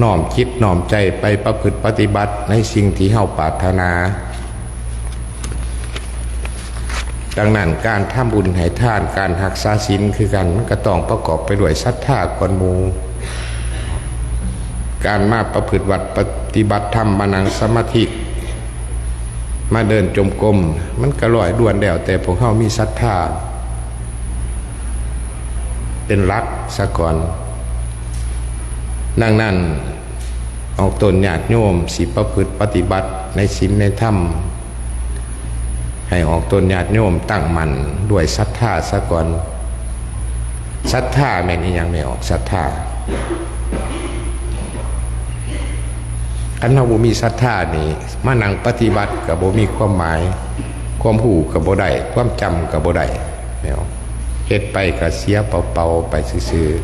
น้อมคิดน้อมใจไปประพฤติปฏิบัติในสิ่งที่เฮาปรารถนาดังนั้นการทำบุญให้ทานการรักษาศีลคือกันมันก็ต้องประกอบไปด้วยศรัทธาก่อนหมู่การมาประพฤติวัดปฏิบัติธรรมมานั่งสมาธิมาเดินจมกรมมันก็ลอยด่วนแล้วแต่พวกเฮามีศรัทธาเป็นหลักซะก่อนดังนั้นออกตนญาติโยมสิประพฤติปฏิบัติในศีลในธรรมให้ออกตนญาติโยมตั้งมั่นด้วยศรัทธาซะก่อนศรัทธาแม่นอีหยังไม่ออกศรัทธาอันเฮาบ่มีศรัทธานี่มานั่งปฏิบัติก็บ่มีความหมายความรู้ก็บ่ได้ความจำก็บ่ได้แม่นเฮ็ดไปก็เสียเปล่าๆไปซื่อๆ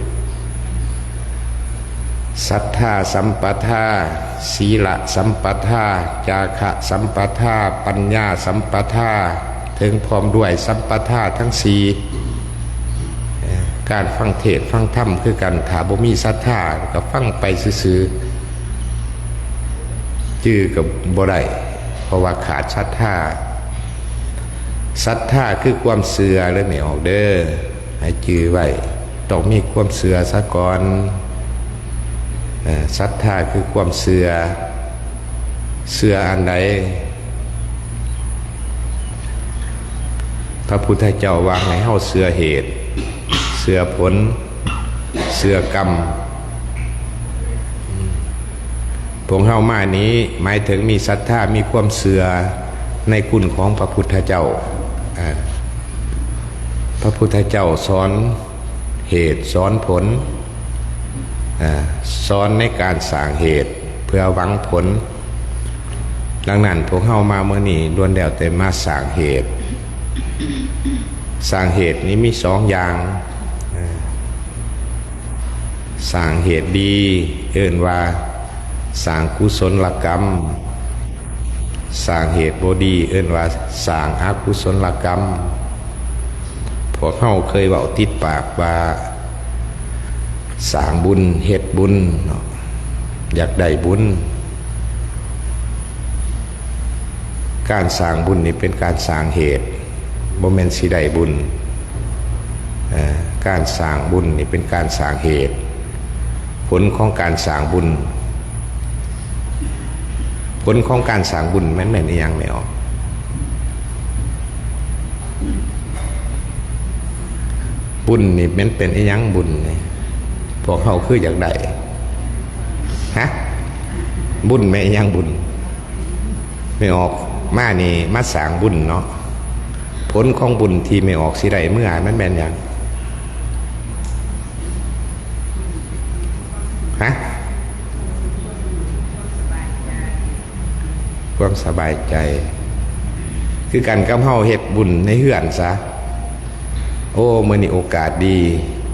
ศรัทธาสัมปทาศีลสัมปทาจาคะสัมปทาปัญญาสัมปทาถึงพร้อมด้วยสัมปทาทั้งสี่การฟังเทศน์ฟังธรรมคือกันถ้าบ่มีศรัทธาก็ฟังไปซื่อๆจื้อกับบ่ได้เพราะว่าขาดศรัทธาศรัทธาคือความเสื่อเลยไม่ออกเด้อให้จื้อไว้ต้องมีความเสื่อซะก่อนศรัทธาคือความเสื่ออันใดพระพุทธเจ้าวางให้เฮาเสื่อเหตุเสื่อผลเสื่อกรรมพวกเฮามานี้หมายถึงมีศรัทธามีความเสื่อในคุณของพระพุทธเจ้าพระพุทธเจ้าสอนเหตุสอนผลสอนในการสร้างเหตุเพื่อหวังผลดังนั้นพวกเฮามาเมื่อนี้ล้วนแล้วแต่มาสร้างเหตุสร้างเหตุนี้มีสองอย่างสร้างเหตุดีเอิ้นว่าสร้างกุศลกรรมสร้างเหตุบ่ดีเอิ้นว่าสร้างอกุศลกรรมพวกเฮาเคยเว้าติดปากว่าสร้างบุญเฮ็ดบุญอยากได้บุญการสร้างบุญนี่เป็นการสร้างเหตุบ่แม่นสิได้บุญการสร้างบุญนี่เป็นการสร้างเหตุผลของการสร้างบุญผลของการสร้างบุญแม่นอีหยังไม่ออกบุญนี่มันเป็นอีหยังบุญนี่พวกเขาคืออยากได้ฮะบุญแม่อีหยังบุญไม่ออกมานี่มาสร้างบุญเนาะผลของบุญที่ไม่ออกสิได้เมื่อมันแม่นหยังฮะความสบายใจคือการกำเฮาเฮ็ดบุญในเฮือนซะโอ้มื้อนี้โอกาสดี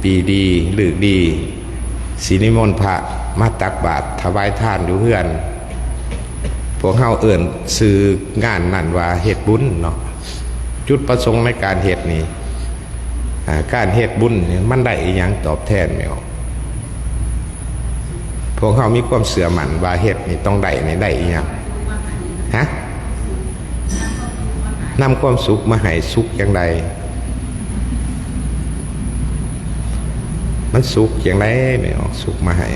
ปีดีฤกษ์ดีสินิมนต์พระมาตักบาตรถวายทานอยู่เฮือนพวกเฮาเอิ้นชื่องานนั่นว่าเฮ็ดบุญเนาะจุดประสงค์ในการเฮ็ดนี่การเฮ็ดบุญนี่มันได้อีหยังตอบแทนแม่พวกเฮามีความเชื่อมั่นว่าเฮ็ดนี่ต้องได้นี่ได้อีหยังฮะนำความสุขมาให้สุขอย่างไรมันสุขอย่างไรไม่ออกสุขมาให้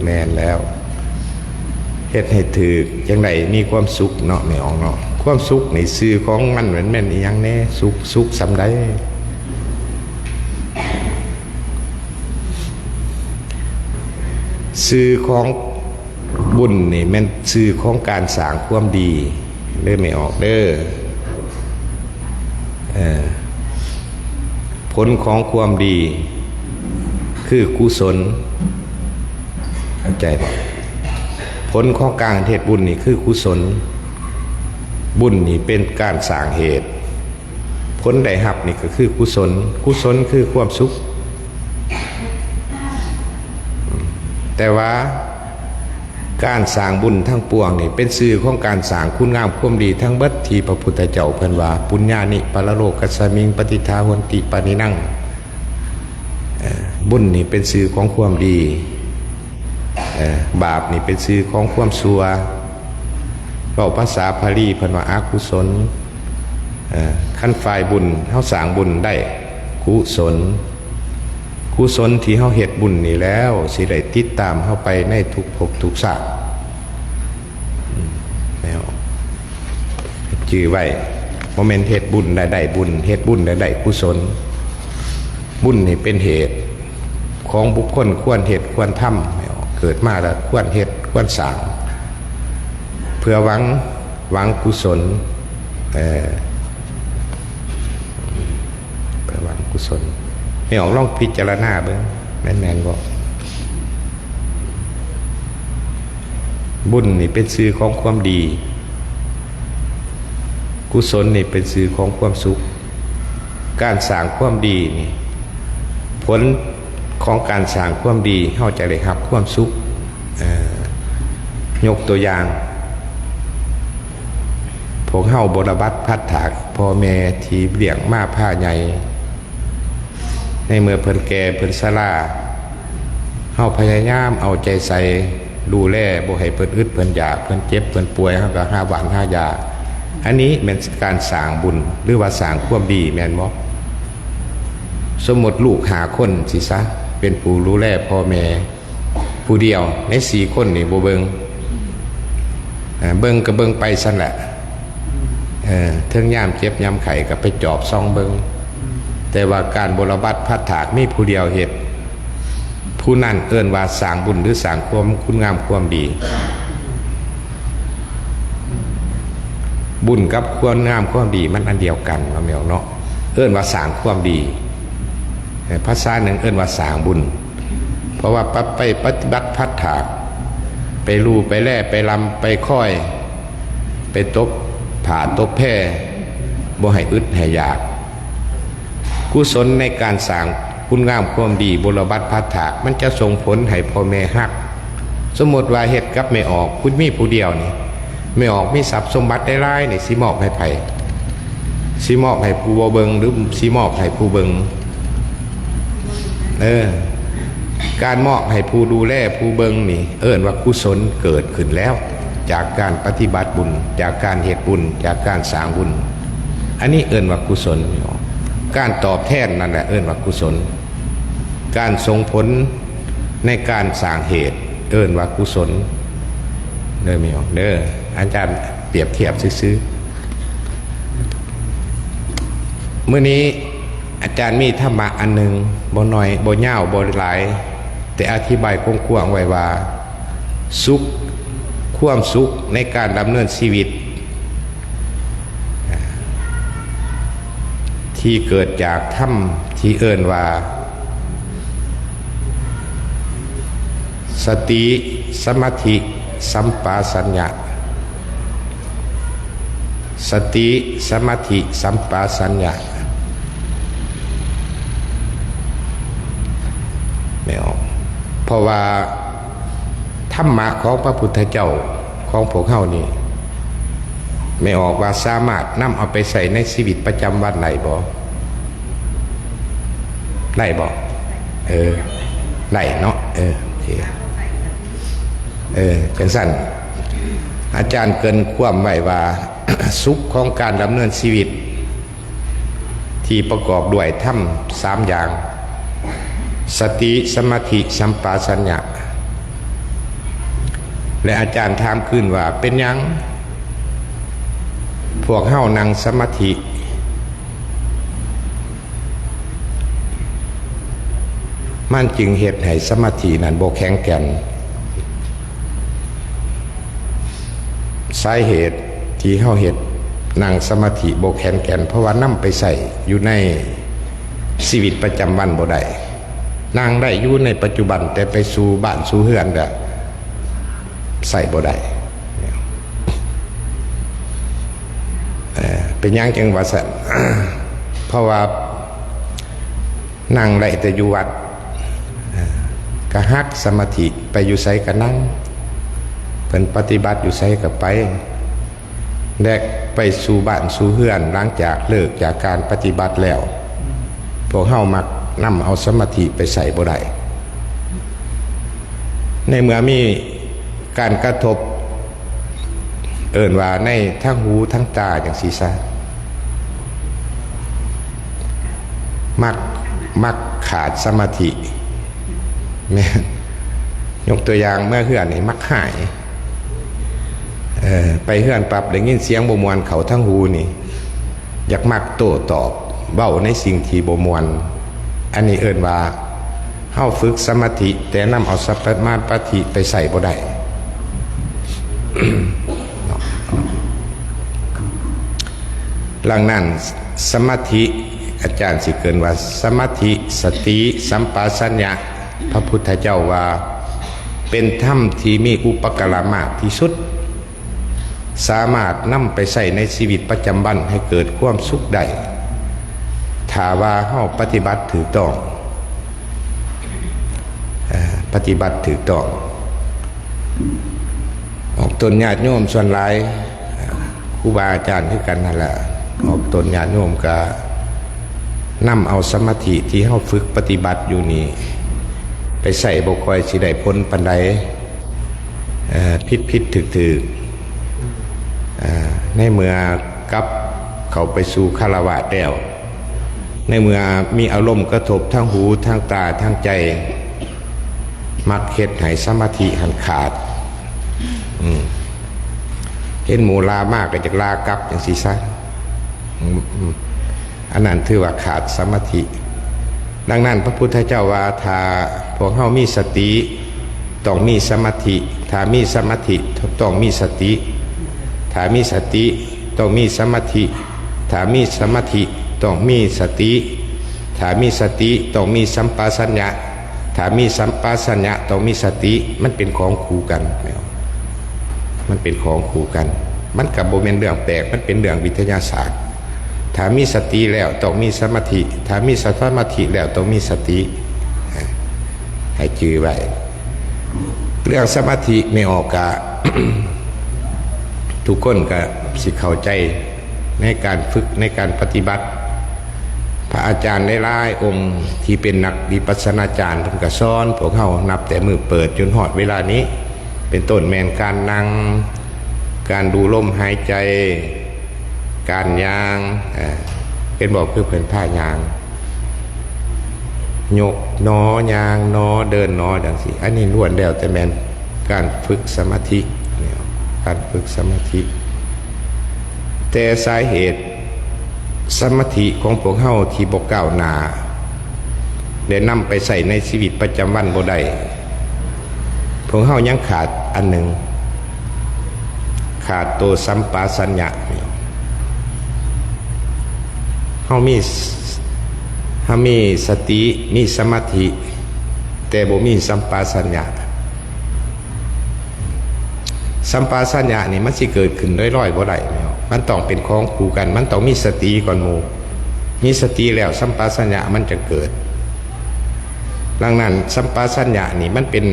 แม่นแล้วเฮ็ดให้ถืออย่างไรมีความสุขเนาะไม่ออกเนาะความสุขในซื่อของมันเหมือนแม่นอีหยังแน่สุขสำใดซื่อของบุญนี่มันซื่อของการสร้างความดีเด้อไม่ออกเด้อผลของความดีคือกุศลเข้าใจป่ะผลของการเฮ็ดบุญนี่คือกุศลบุญนี่เป็นการสร้างเหตุผลได้รับนี่ก็คือกุศลคือความสุขแต่ว่า การสร้างบุญทั้งปวงนี่เป็นสื่อของการสร้างคุณงามความดีทั้งเบิดที่พระพุทธเจ้าเพิ่นว่าปุญญานิปรโลกัสสมิงปฏิทาหนติปานินังบุญนี่เป็นสื่อของความดีบาปนี่เป็นสื่อของความชั่วก็ภาษาพาลีเพิ่นว่าอกุศลขั้นฝ่ายบุญเฮาสร้างบุญได้กุศลที่เฮาเฮ็ดบุญนี่แล้วสิได้ติดตามเฮาไปในทุกภพทุกชาติแล้วจื่อไว้บ่แม่นเฮ็ดบุญได้บุญเฮ็ดบุญได้กุศลบุญนี่เป็นเหตุของบุคคลควรเฮ็ดควรทำเกิดมาแล้วควรเฮ็ดควรสร้างเพื่อหวังกุศลเพื่อหวังกุศลไม่ออกลองพิจารณาเบิ่งแม่นๆบ่บุญนี่เป็นสื่อของความดีกุศลนี่เป็นสื่อของความสุขการสร้างความดีนี่ผลของการสร้างความดีเฮาจะได้รับความสุขยกตัวอย่างพวกเฮาบรบัติพัดถากพ่อแม่ที่เลี้ยงมาผ้าใหญ่ในเมื่อเพิ่นแก่เพิ่นชราเฮาพยายามเอาใจใส่ดูแลบ่ให้เพิ่นอึดเพิ่นอยากเพิ่นเจ็บเพิ่นป่วยเฮาก็หาหวานหายาอันนี้เป็นการสร้างบุญหรือว่าสร้างความดีแม่นบ่สมมติลูก5 คนสิซะเป็นผู้ดูแลพ่อแม่ผู้เดียวใน4 คนนี่บ่เบิ่งก็เบิ่งไปซั่นแหละเทิงยามเจ็บยามไข้ก็ไปจอบซ่องเบิ่งแต่ว่าการบรบัติพัดถากมีผู้เดียวเฮ็ดผู้นั้นเอิ้นว่าสร้างบุญหรือสร้างความคุณงามความดีบุญกับความงามความดีมันอันเดียวกันว่าแม่นเนาะเอิ้นว่าสร้างความดีภาษาหนึ่งเอิ้นว่าสร้างบุญเพราะว่าไปปฏิบัติพัดถากไปลู่ไปแล่ไปลำไปค่อยไปตบผ่าตบแพร่บ่ให้อึดให้อยากกุศลในการสร้างคุณงามความดีบรบัติพัดถากมันจะส่งผลให้พ่อแม่ฮักสมมติว่าเฮ็ดกับไม่ออกคุณมีผู้เดียวนี่ไม่ออกมีทรัพย์สมบัติได้หลายนี่สิมอบให้ไผสิมอบให้ผู้บ่เบิงหรือสิมอบให้ผู้เบิงการมอบให้ผู้ดูแลผู้เบิงนี่เอิ้นว่ากุศลเกิดขึ้นแล้วจากการปฏิบัติบุญจากการเฮ็ดบุญจากการสร้างบุญอันนี้เอิ้นว่ากุศลการตอบแทนนั่นแหละเอิ้นว่ากุศลการส่งผลในการสร้างเหตุเอิ้นว่ากุศลเด้อมีออกเด้ออาจารย์เปรียบเทียบซื่อๆมื้อนี้อาจารย์มีธรรมะอันหนึ่งบ่น้อยบ่ยาวบ่หลายแต่อธิบายกว้างๆไว้ว่าสุขความสุขในการดำเนินชีวิตที่เกิดจากธรรมที่เอิ้นว่าสติสมาธิสัมปชัญญะสติสมาธิสัมปชัญญะไม่ออกเพราะว่าธรรมะของพระพุทธเจ้าของพวกเฮานี่ไม่ออกว่าสามารถนำเอาไปใส่ในชีวิตประจำวันได้บ่ได้บ่ได้เนาะโอเคจังซั่นอาจารย์เกินความไว้ว่า สุขของการดำเนินชีวิตที่ประกอบด้วยธรรม3 อย่างสติสมาธิสัมปชัญญะและอาจารย์ถามขึ้นว่าเป็นยังพวกเฮานั่งสมาธิมันจึงเฮ็ดให้สมาธินั้นบ่แข็งแกร่งสาเหตุที่เฮาเฮ็ดนั่งสมาธิบ่แข็งแกร่งเพราะว่านำไปใส่อยู่ในชีวิตประจำวันบ่ได้นั่งได้อยู่ในปัจจุบันแต่ไปสู่บ้านสู่เฮือนเด้อใส่บ่ได้เป็นยังจังว่าซั่น เพราะว่านั่งได้แต่อยู่วัดก็ฮักสมาธิไปอยู่ไสก็นั่ง พิ่นปฏิบัติอยู่ไสก็ไปแลกไปสู่บ้านสู่เฮือนหลังจากเลิกจากการปฏิบัติแล้วพวกเฮามักนำเอาสมาธิไปใส่บ่ได้ในเมื่อมีการกระทบเอิ้นว่าในทั้งหูทั้งตาอย่างซี่ซะมักขาดสมาธิแม่ยกตัวอย่างเมื่อเฮือนนี่มักหายไปเฮือนปรับได้ยินเสียงบ่ม่วนเข้าทั้งหูนี่อยากมักโต้ตอบเว้าในสิ่งที่บ่ม่วนอันนี้เอิ้นว่าเฮาฝึกสมาธิแต่นำเอาสมาธิไปใส่บ่ได้ หลังนั้นสมาธิอาจารย์สิเกินว่าสมาธิสติสัมปชัญญะพระพุทธเจ้าว่าเป็นธรรมที่มีอุปการะมากที่สุดสามารถนำไปใส่ในชีวิตประจำวันให้เกิดความสุขได้ถ้าว่าเฮาปฏิบัติถูกต้องปฏิบัติถูกต้องออกตนญาติโยมส่วนหลายครูบาอาจารย์คือกันนั่นแหละออกตนญาติโยมก็นำเอาสมาธิที่เฮาฝึกปฏิบัติอยู่นี่ไปใส่บ่ค่อยสิได้ผลปานใดผิดถึกในเมื่อกลับเข้าไปสู่คฤหัสถ์แล้วในเมื่อมีอารมณ์กระทบทั้งหูทั้งตาทั้งใจมักเฮ็ดให้สมาธิหันขาดเห็นหมู่ลามากก็จะลากลับอย่างซี่ซะอันนั้นถือว่าขาดสมาธิดังนั้นพระพุทธเจ้าว่าถ้าพวกเฮามีสติต้องมีสมาธิถ้ามีสมาธิต้องมีสติถ้ามีสติต้องมีสมาธิถ้ามีสมาธิต้องมีสติถ้ามีสติต้องมีสัมปชัญญะถ้ามีสัมปชัญญะต้องมีสติมันเป็นของคู่กันมันเป็นของคู่กันมันกับบ่แม่นเรื่องแปลกมันเป็นเรื่องวิทยาศาสตร์ถ้ามีสติแล้วต้องมีสมาธิถ้ามีสมาธิแล้วต้องมีสติให้จือไว้เรื่องสมาธิไม่ออกกะ ทุกคนก็สิเข้าใจในการฝึกในการปฏิบัติพระอาจารย์หลายๆองค์ที่เป็นนักวิปัสสนาจารย์เพิ่นก็สอนพวกเฮานับแต่มือเปิดจนฮอดเวลานี้เป็นต้นแม่นการนั่งการดูลมหายใจการย่างเป็นบอกคือเพิ่นท่ายางยกนอยางนอเดินนอดังสิอันนี้ล้วนแล้วแต่แม่นการฝึกสมาธิการฝึกสมาธิแต่สาเหตุสมาธิของพวกเฮาที่บ่ก้าวหน้าได้นำไปใส่ในชีวิตประจำวันบ่ได้พวกเฮายังขาดอันหนึ่งขาดตัวสัมปชัญญะเฮามีสติมีสมาธิแต่บ่มีสัมปชัญญะสัมปชัญญะนี่มันสิเกิดขึ้นร้อยๆบ่ได้มันต้องเป็นของคู่กันมันต้องมีสติก่อนหมู่มีสติแล้วสัมปชัญญะมันจะเกิดดังนั้นสัมปชัญญะนี่มันเป็น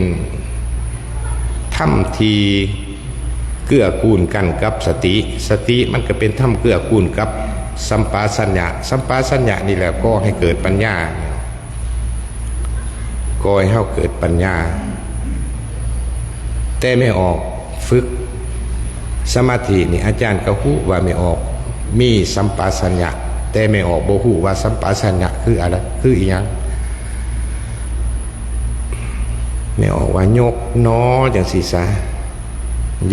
ธรรมที่เกื้อกูลกันกับสติมันก็เป็นธรรมเกื้อกูลกับสัมปชัญญะนี่แหละก็ให้เกิดปัญญาก็ให้เฮาเกิดปัญญาแต่ไม่ออกฝึกสมาธินี่อาจารย์ก็ฮู้ว่าไม่ออกมีสัมปชัญญะแต่ไม่ออกบ่ฮู้ว่าสัมปชัญญะคืออะไรคืออีหยังไม่ออกว่ายกนอจังซี่ซะ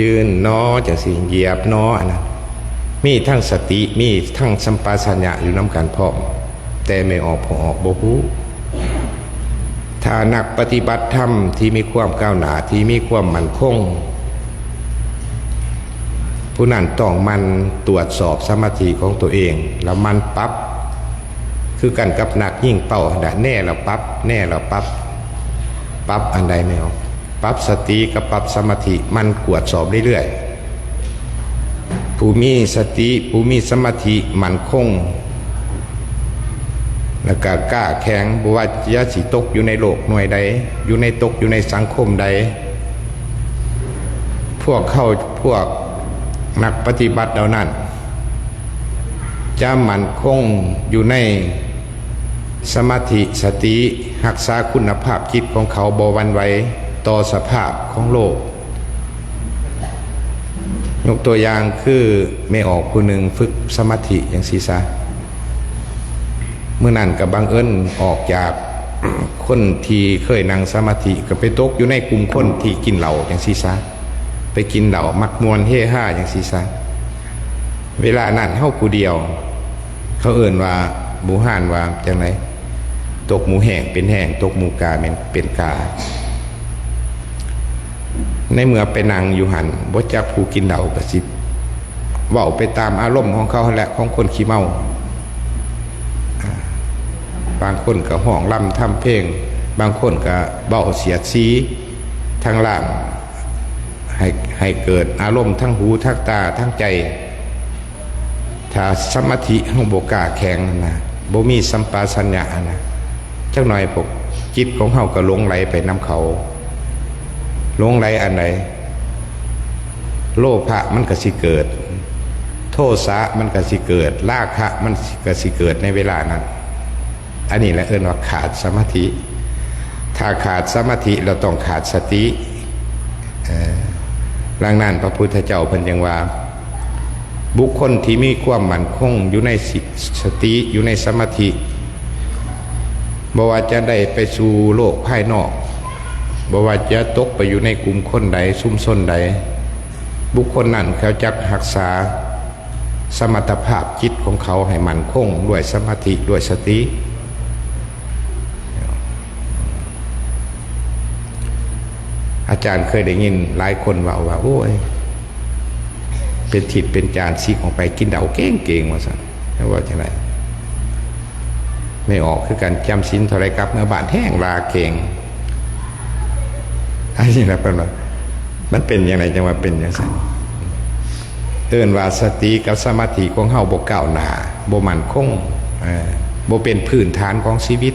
ยืนนอจังซี่เหยียบนออันนั้นมีทั้งสติมีทั้งสัมปชัญญะอยู่นำกันพร้อมแต่ไม่ออกบ่ฮู้ถ้านักปฏิบัติธรรมที่มีความก้าวหน้าที่มีความมั่นคงผู้นั้นต้องมันตรวจสอบสมาธิของตัวเองแล้วมันปรับคือกันกับนักยิ่งเป้าแน่แล้วปรับอันใดไม่ออกปรับสติกับปรับสมาธิมันตรวจสอบเรื่อยๆผู้มีสติผู้มีสมาธิมั่นคงแล้วก็กล้าแข็งบ่ว่าจะสิตกอยู่ในโลกหน่วยใดอยู่ในตกอยู่ในสังคมใดผ พวกนักปฏิบัติเหล่านั้นจะมั่นคงอยู่ในสมาธิสติรักษาคุณภาพจิตของเขาบ่หวั่นไหวต่อสภาพของโลกยกตัวอย่างคือไม่ออกผู้หนึ่งฝึกสมาธิอย่างศีซะเมื่อนั้นกับบังเอิญออกจากคนที่เคยนั่งสมาธิก็ไปตกอยู่ในกลุ่มคนที่กินเหล้าอย่างศีซะไปกินเหล้ามักมวนเฮ่ห้าอย่างศีซะเวลานั้นเฮาผู้เดียวเขาเอิ่นว่าหมูห่านว่าจังไหนตกหมูแห้งเป็นแห้งตกหมูกาเป็นกาในเมื่อไปนั่งอยู่หันบ่จักผู้กินเหล้าก็สิเว้าไปตามอารมณ์ของเขาแหละของคนขี้เมาบางคนก็ห้องล่ำทำเพลงบางคนก็เบ้าเสียดสีทางล่างให้เกิดอารมณ์ทั้งหูทั้งตาทั้งใจถ้าสมาธิของโบกล้าแข็งนะโบมีสัมปชัญญะนะจักหน่อยพวกจิตของเขาก็หลงไหลไปนำเขาหลงไหลอันไหนโลภะมันก็สิเกิดโทสะมันก็สิเกิดราคะมันก็สิเกิดในเวลานั้นอันนี้แหละเอิ้นว่าขาดสมาธิถ้าขาดสมาธิเราต้องขาดสติดังนั้นพระพุทธเจ้าเพิ่นยังว่าบุคคลที่มีความมั่นคงอยู่ในสติอยู่ในสมาธิบ่ว่าจะได้ไปสู่โลกภายนอกบ่ว่าจะตกไปอยู่ในกลุ่มคนใดซุ่มซ่นใดบุคคลนั้นเขาจะรักษาสมรรถภาพจิตของเขาให้มั่นคงด้วยสมาธิด้วยสติอาจารย์เคยได้ยินหลายคนว่าโอ้ยเป็นทิศเป็นจานซีกออกไปกินเดาเก่งๆว่าสันว่าจังไรไม่ออกคือการจำศีลเท่าไรกับเนื้อบาดแห้งลาเก่งอันนี้นะเป็นว่ามันเป็นอย่างไรจังว่าเป็นอย่างนั้นเอิ้นว่าสติกับสมาธิของเฮาบ่ก้าวหน้าบ่มั่นคงบ่เป็นพื้นฐานของชีวิต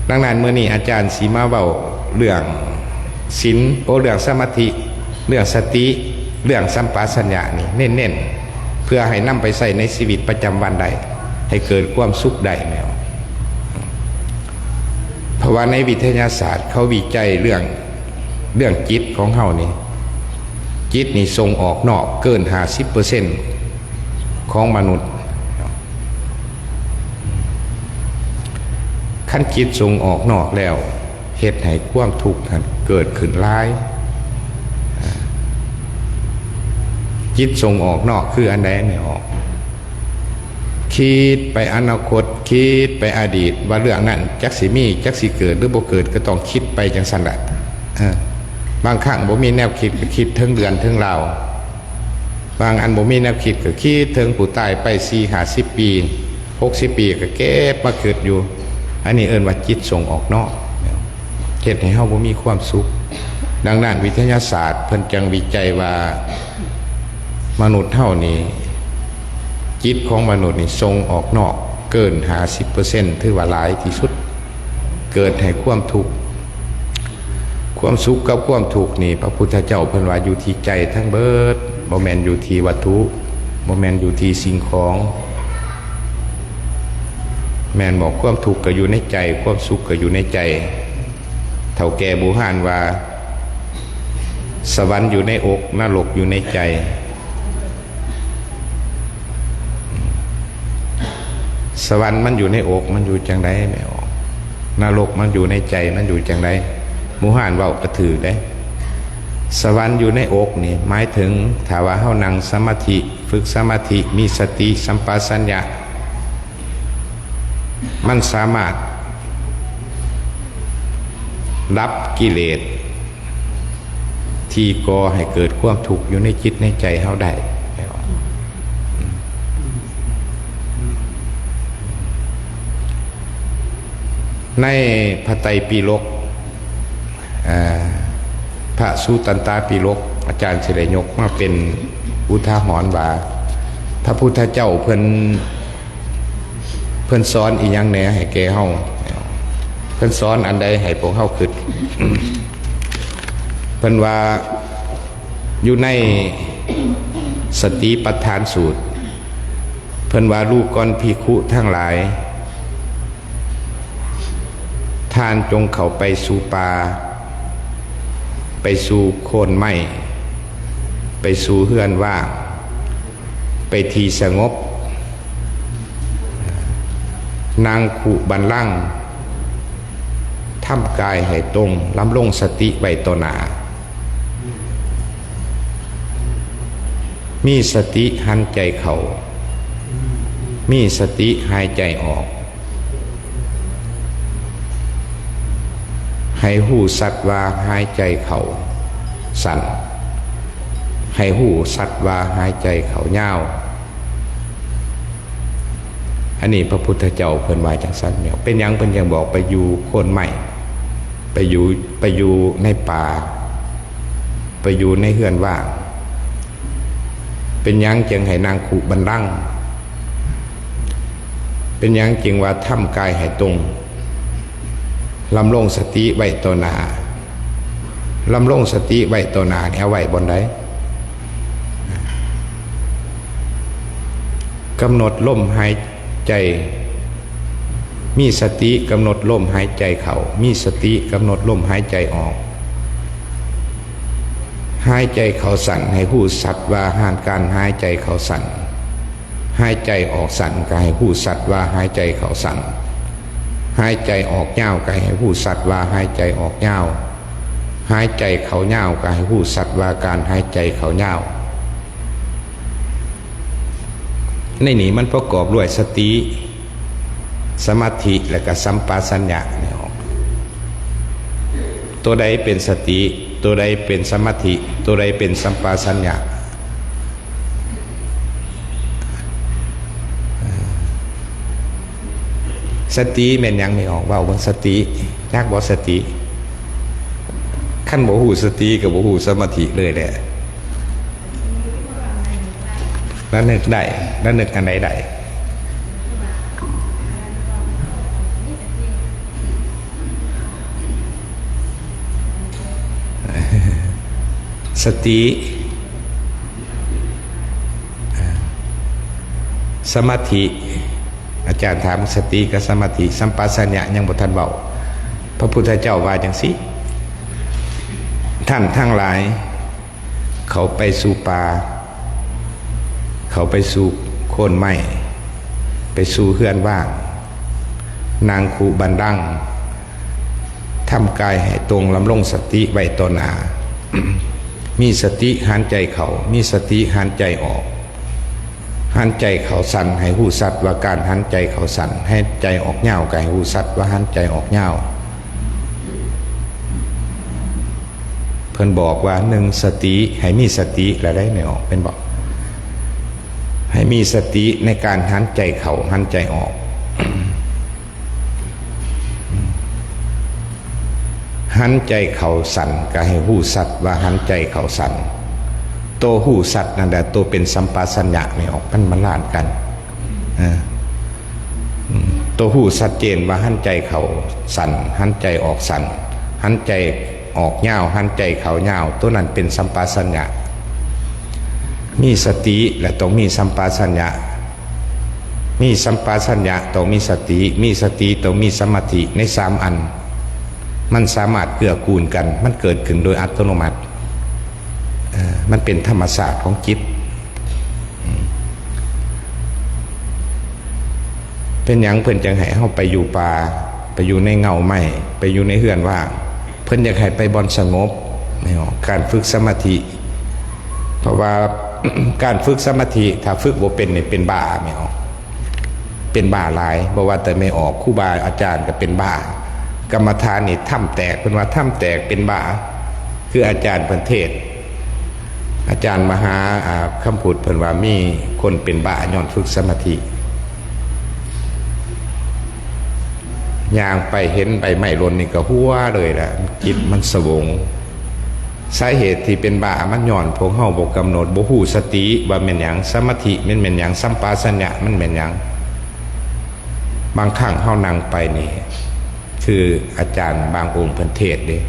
ดังนั้นเมื่อนี้อาจารย์สีมาเว้าเรื่องศีลเรื่องสมาธิเรื่องสติเรื่องสัมปชัญญะนี่เน้นๆเพื่อให้นำไปใส่ในชีวิตประจำวันได้ให้เกิดความสุขได้แนวเพราะว่าในวิทยาศาสตร์เขาวิจัยเรื่องจิตของเฮานี่จิตนี่ส่งออกนอกเกิน 50% ของมนุษย์ขั้นจิตส่งออกนอกแล้วเฮ็ดให้ความทุกข์เกิดขึ้นหลายจิตส่งออกนอกคืออันใดไม่ออกคิดไปอนาคตคิดไปอดีตว่าเรื่องนั้นจักสิมีจักสิเกิดหรือบ่เกิดก็ต้องคิดไปจังซั่นแหละบางครั้งบ่มีแนวคิดก็คิดถึงเดือนถึงราวบางอันบ่มีแนวคิดก็คิดถึงผู้ตายไป40-50 ปี60 ปีก็เก็บมาเกิดอยู่อันนี้เอิ้นว่าจิตส่งออกนอกเฮ็ดให้เฮาบ่มีความสุขดังนั้นวิทยาศาสตร์เพิ่นจังวิจัยว่ามนุษย์เท่านี้จิตของมนุษย์นี่ทรงออกนอกเกิน 50% ถือว่าหลายที่สุดเกิดให้ความทุกข์ความสุขกับความทุกข์นี่พระพุทธเจ้าเพิ่นว่าอยู่ที่ใจทั้งเบิดบ่แม่นอยู่ที่วัตถุบ่แม่นอยู่ที่สิ่งของแม่นบอกความทุกข์ก็อยู่ในใจความสุขก็อยู่ในใจเฒ่าแก่โบราณว่าสวรรค์อยู่ในอกนรกอยู่ในใจสวรรค์มันอยู่ในอกมันอยู่จังไดไม่ออกนรกมันอยู่ในใจมันอยู่จังไดหมู่ห่านเว้ากระถือได้สวรรค์อยู่ในอกนี่หมายถึงถ้าว่าเฮานั่งสมาธิฝึกสมาธิมีสติสัมปชัญญะมันสามารถรับกิเลสที่ก่อให้เกิดความทุกข์อยู่ในจิตในใจเฮาได้ในพระไตรปิฎกพระสุตันตปิฎกอาจารย์เฉลยยกมาเป็นอุทาหรณ์ว่าพระพุทธเจ้าเพิ่นสอนอีหยังแหน่ให้แก่เฮาเพิ่นสอนอันใดให้พวกเฮาคิดเพิ่นว่า อยู่ในสติปัฏฐานสูตรเพิ่นว่าลูกก่อนภิกขุทั้งหลายท่านจงเข้าไปสู่ป่าไปสู่โคนไม้ไปสู่เฮือนว่างไปที่สงบนางขุบันลังทำกายให้ตรงลำลงสติไว้ต่อหน้ามีสติหันใจเข้ามีสติหายใจออกให้หูสัตว์ว่าหายใจเข้าสั่นให้หูสัตว์ว่าหายใจเข้ายาวอันนี้พระพุทธเจ้าเพิ่นว่าจังซั่นเนี่ยเป็นหยังเพิ่นยังบอกไปอยู่โคนไม้ไปอยู่ในป่าไปอยู่ในเฮือนว่างเป็นหยังจึงให้นางขุบันลังเป็นหยังจึงว่าทำกายให้ตรงลำลงสติไว้ต่อหน้าลำลงสติไว้ต่อหน้านี่เอาไว้บนใดกำหนดลมหายใจมีสติกำหนดลมหายใจเข้ามีสติกำหนดลมหายใจออกหายใจเข้าสั่นให้ผู้สัตว์ว่าหานการหายใจเข้าสั่นหายใจออกสั่นก็ให้ผู้สัตว์ว่าหายใจเข้าสั่นหายใจออกยาวก็ให้ผู้สัตว์ว่าหายใจออกยาวหายใจเข้ายาวก็ให้ผู้สัตว์ว่าการหายใจเข้ายาวในนี้มันประกอบด้วยสติสมาธิและก็สัมปชัญญะเนี่ยตัวใดเป็นสติตัวใดเป็นสมาธิตัวใดเป็นสัมปชัญญะสติแม่นยังไม่ออกว่าสติยากบ่สติขั้นบ่ฮู้สติกับบ่ฮู้สมาธิเลยแหละแล้วนึกได้แล้วนึกอันใดได้สติสมาธิอาจารย์ถามสติกับสมาธิสัมปชัญญะยังบ่ทันเบาพระพุทธเจ้าว่าจังสิท่านทั้งหลายเขาไปสู่ป่าเขาไปสู่โคนไม้ไปสู่เฮือนว่างนางขุบันลังทำกายให้ตรงลำลงสติไว้ต่อหน้า มีสติหันใจเข้ามีสติหันใจออกหันใจเข้าสั่นให้หูสัตว์ว่าการหันใจเข้าสั่นให้ใจออกยาวก็ให้หูสัตว์ว่าหันใจออกยาวเพิ่นบอกว่าหนึ่งสติให้มีสติและได้ไม่ออกเป็นบอกให้มีสติในการหันใจเข้าหันใจออก หันใจเข้าสั่นก็ให้หูสัตว์ว่าหันใจเข้าสั่นตัวหูสัตว์นั่นแหละตัวเป็นสัมปชัญญะไม่ออกมันล้านกันตัวหูชัดเจนว่าหันใจเข้าสั่นหันใจออกสั่นหันใจออกยาวหันใจเข้ายาวตัวนั้นเป็นสัมปชัญญะมีสติและต้องมีสัมปชัญญะมีสัมปชัญญะต้องมีสติมีสติต้องมีสมาธิในสามอันมันสามารถเกื้อกูลกันมันเกิดขึ้นโดยอัตโนมัติมันเป็นธรรมศาสตร์ของจิตเป็นหยังเพิ่นจังให้เฮาไปอยู่ป่าไปอยู่ในเงาไม้ไปอยู่ในเฮือนว่างเพิ่นอยากให้ไปบ่อนสงบไม่ออกการฝึกสมาธิเพราะว่า การฝึกสมาธิถ้าฝึกบ่เป็นนี่เป็นบ้าไม่ออกเป็นบ้าหลายบ่ว่าแต่ไม่ออกครูบาอาจารย์ก็เป็นบ้ากรรมฐานนี่ถ้ำแตกเพิ่นว่าถ้ำแตกเป็นบ้าคืออาจารย์เพิ่นเทศอาจารย์มหาคำพูดเพิ่นว่ามีคนเป็นบ้าย้อนฝึกสมาธิย่างไปเห็นใบไม้หล่นนี่ก็หัวเลยล่ะจิตมันสวงสาเหตุที่เป็นบ้ามันย้อนพวกเฮาบ่กำหนดบ่ฮู้สติว่าแม่นหยังสมาธิแม่นหยังสัมปชัญญะมันแม่นหยังบางครั้งเฮานั่งไปนี่คืออาจารย์บางองค์เพิ่นเทศเด้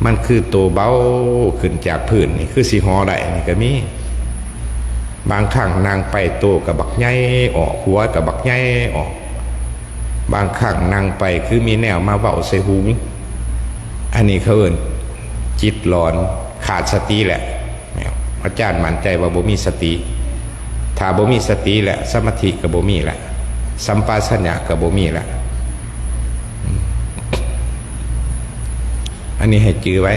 มันคือตัวเบาขึ้นจากพื้นนี่คือสีหอได้นี่ก็มีบางครั้งนางไปโตกับบักใหญ่ออกหัวกับบักใหญ่ออกบางครั้งนางไปคือมีแนวมาเว้าใส่หูอันนี้เขาเอิ้นจิตหลอนขาดสติแหละอาจารย์มั่นใจว่าบ่มีสติถ้าบ่มีสติแหละสมาธิก็บ่มีแหละสัมปชัญญะก็บ่มีแหละอันนี้ให้จื้อไว้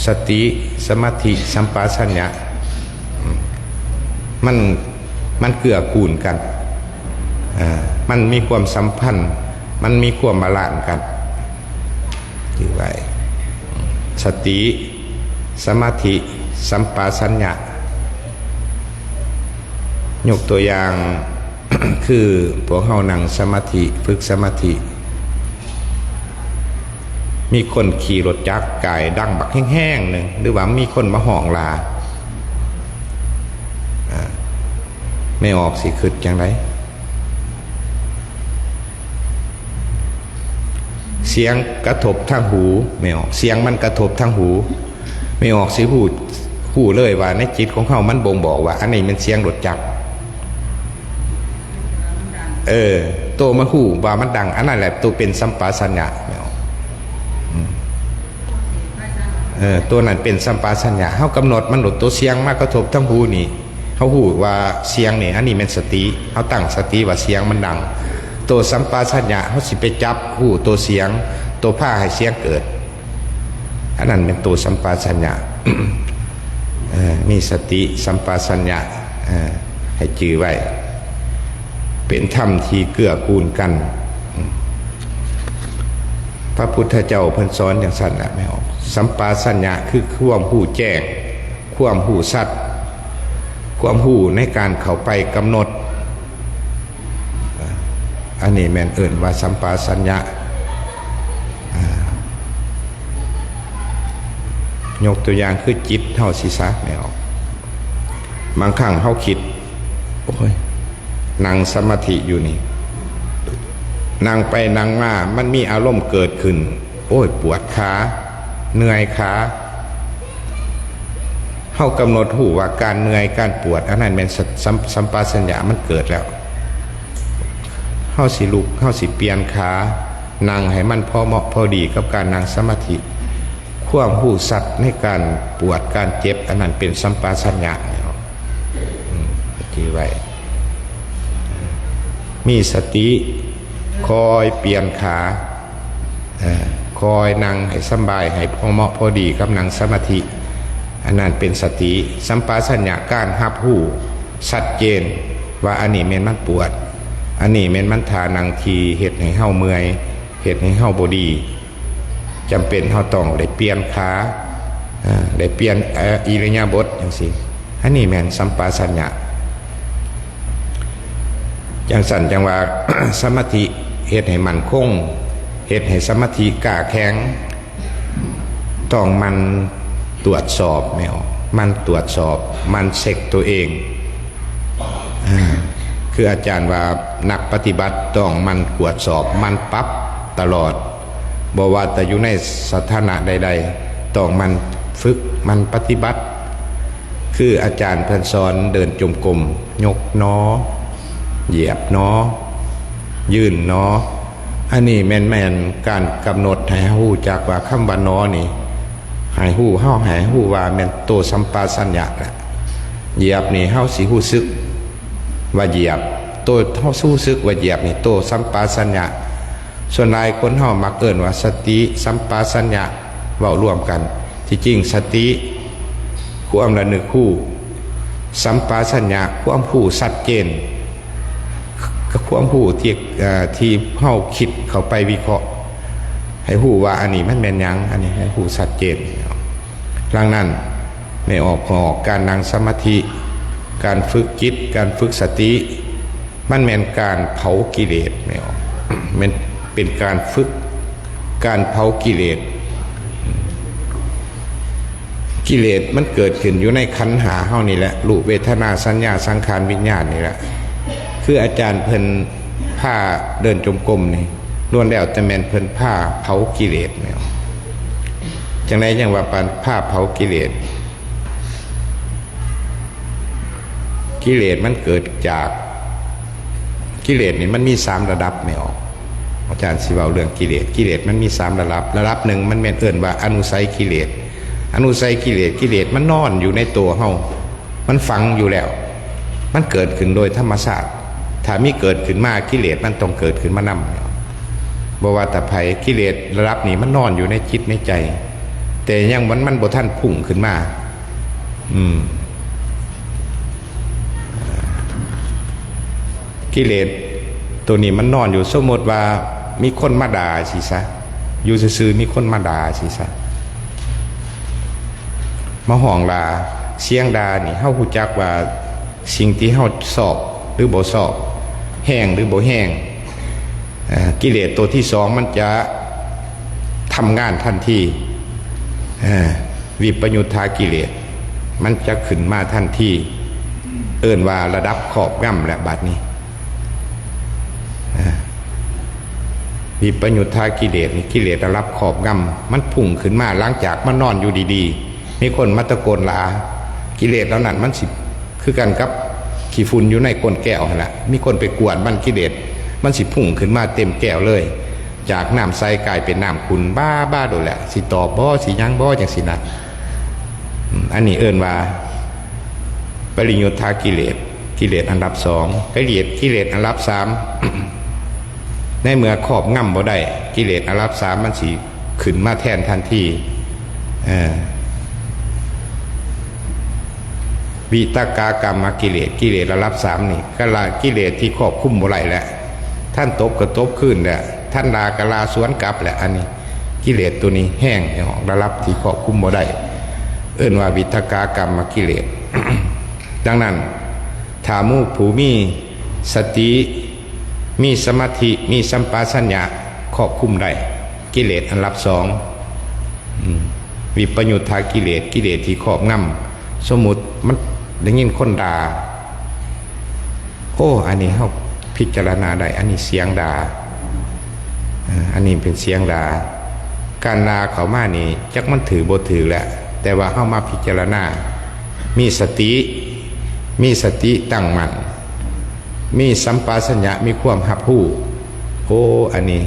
สติสมาธิสัมปชัญญะมันเกื้อกูลกันมันมีความสัมพันธ์มันมีความบาลานซ์กันจื้อไว้สติสมาธิสัมปชัญญะยกตัวอย่าง คือพวกเฮานั่งสมาธิฝึกสมาธิมีคนขี่รถจักรกายดังบักแห้งๆหนึ่งหรือว่ามีคนมาห้องลาไม่ออกสิขึ้นจังไรเสียงกระทบทางหูไม่ออกเสียงมันกระทบทางหูไม่ออกสิหูเลยว่าในจิตของเขามันบ่งบอกว่าอันนี้มันเสียงรถจักรโตมาหูว่ามันดังอันนั้นแหละตัวเป็นสัมปชัญญะไม่ออกตัวนั้นเป็นสัมปชัญญะเขากำหนดมันหลุดตัวเสียงมากกระทบทั้งหูนี่เขาหูว่าเสียงนี่อันนี้เป็นสติเขาตั้งสติว่าเสียงมันดังตัวสัมปชัญญะเขาสิไปจับหูตัวเสียงตัวผ้าให้เสียงเกิดอันนั้นเป็นตัวสัมปชัญญะ มีสติสัมปชัญญะให้จื้อไว้เป็นธรรมที่เกื้อกูลกันพระพุทธเจ้าเพิ่นสอนอย่างสั้นนะไม่ออกสัมปชัญญะคือความหูแจ้งความหูสัตว์ความหูในการเข้าไปกำหนดอันนี้แม่นเอิ่นว่าสัมปชัญญะยกตัวอย่างคือจิตเท่าศีรษะไม่ออกบางครั้งเขาคิดโอ้ยนั่งสมาธิอยู่นี่นั่งไปนั่งมามันมีอารมณ์เกิดขึ้นโอ้ยปวดขาเหนื่อยขาเขากำหนดหูว่าการเหนื่อยการปวดอันนั้นเป็นสัมปชัญญะมันเกิดแล้วเขาสิลุกเขาสิเปลี่ยนขานั่งให้มันพอเหมาะพอดีกับการนั่งสมาธิความหูสัตว์ในการปวดการเจ็บอันนั้นเป็นสัมปชัญญะที่ไว้มีสติคอยเปลี่ยนขาคอยนั่งให้สบายให้พอเหมาะพอดีกับนั่งสมาธิอันนั้นเป็นสติสัมปชัญญะการหับหูชัดเจนว่าอันนี้แม่นมันปวดอันนี้แม่นมันทานังทีเฮ็ดให้เฮาเมื่อยเฮ็ดให้เฮาบ่ดีจำเป็นเฮาต้องได้เปลี่ยนขาได้เปลี่ยนอิริยาบถจังซี่อันนี้แม่นสัมปชัญญะจังสั่นจังว่า สมาธิเฮ็ดให้มันคงเฮ็ดให้สมาธิกล้าแข็งต้องมันตรวจสอบไม่ออกมันตรวจสอบมันเช็คตัวเองคืออาจารย์ว่านักปฏิบัติต้องมันตรวจสอบมันปรับตลอดบ่ว่าแต่อยู่ในสถานะใดๆต้องมันฝึกมันปฏิบัติคืออาจารย์เพิ่นสอนเดินจมกรมยกน้อเหยียบน้อยืนน้ออันนี้แม่นการกำหนดให้ฮู้จักว่าคำว่าน้อนี่ให้ฮู้เฮาให้ฮู้ว่าแม่นโตสัมปชัญญะแหละเหยียบนี่เฮาสิฮู้สึกว่าเหยียบโตเฮาสู้สึกว่าเหยียบนี่โตสัมปชัญญะส่วนหลายคนเฮามักเอิ้นว่าสติสัมปชัญญะเว้ารวมกันที่จริงสติความระลึกรู้สัมปชัญญะความรู้ชัดเจนกับความรู้ที่เฮาคิดเข้าไปวิเคราะห์ให้รู้ว่าอันนี้มันแม่นหยังอันนี้ให้รู้ชัดเจนดังนั้นไม่ออกการนั่งสมาธิการฝึกจิตการฝึกสติมันแม่นการเผากิเลสไม่ออกมันเป็นการฝึกการเผากิเลสกิเลสมันเกิดขึ้นอยู่ในขันธ์5เฮานี่แหละรูปเวทนาสัญญาสังขารวิญญาณนี่แหละคืออาจารย์เพิ่นผ้าเดินจมกรมนี่ล้วนแล้วแต่แม่นเพิ่นผ้าเผากิเลสเนี่ยท จังไดจังว่าปานภาพเผากิเลสกิเลสมันเกิดจากกิเลสนี่มันมี3ระดับไม่ออกอาจารย์สิเว้าเรื่องกิเลสกิเลสมันมี3ระดับหนึ่งมันแม่นเอิ้นว่าอนุสัยกิเลสอนุสัยกิเลสกิเลสมันนอนอยู่ในตัวเฮามันฝังอยู่แล้วมันเกิดขึ้นโดยธรรมชาติถ้ามีเกิดขึ้นมากิเลสมันต้องเกิดขึ้นมานำบ่ว่าแต่ไผกิเลสระดับนี้มันนอนอยู่ในจิตในใจแต่ยังมันบ่ทันพุ่งขึ้นมากิเลสตัวนี้มันนอนอยู่สมมติว่ามีคนมาด่าสิซะอยู่ซื่อๆมีคนมาด่าสิซะมาห้องด่าเสียงด่านี่เฮาฮู้จักว่าสิ่งที่เฮาสอบหรือบ่สอบแห้งหรือบ่แห้งกิเลสตัวที่2มันจะทำงานทันทีวิปยุทธากิเลสมันจะขึ้นมาทันทีเอิ้นว่าระดับขอบง่ำและบัดนี้วิปยุทธากิเลสนี่กิเลสระดับขอบง่ำมันพุ่งขึ้นมาหลังจากมันนอนอยู่ดีๆมีคนมาตะโกนลากิเลสแล้วนั้นมันสิคือกันกับขี้ฝุ่นอยู่ในก้นแก้วนั่นแหละมีคนไปกวดมันกิเลสมันสิพุ่งขึ้นมาเต็มแก้วเลยจากน้ำใสกลายเป็นน้ำขุ่นบ้าโดยแหละสิตอบบ่สิยังบ่จังสินะอันนี้เอิ้นว่าปริยุทธากิเลสกิเลสอันดับ2กิเลสอันดับ3ในเมื่อครอบง่ำบ่ได้กิเลสอันดับ3มันสิขึ้นมาแทนทันทีวิตกากรรมกิเลสกิเลสระดับ3นี่ก็ละกิเลสที่ครอบคุมบ่ได้แหละท่านตบก็ตบขึ้นแหละท่านลากะลาสวนกลับแหละอันนี้กิเลสตัวนี้แห้งออกระดับที่ครอบคุมบ่ได้เอิ้นว่าวิตกากรรมกิเลส ดังนั้นถ้าผู้มีสติมีสมาธิมีสัมปชัญญะครอบคุมได้กิเลสอันดับ2วิปยุทธากิเลสกิเลสที่ครอบงำสมมุติมันได้ยินคนด่าโอ้อันนี้เฮาพิจารณาได้อันนี้เสียงด่าอันนี้เป็นเสียงด่าการด่าเขามานี่จักมันถือบ่ถือแหละแต่ว่าเฮามาพิจารณามีสติตั้งมั่นมีสัมปชัญญะมีความรับรู้โอ้อันนี้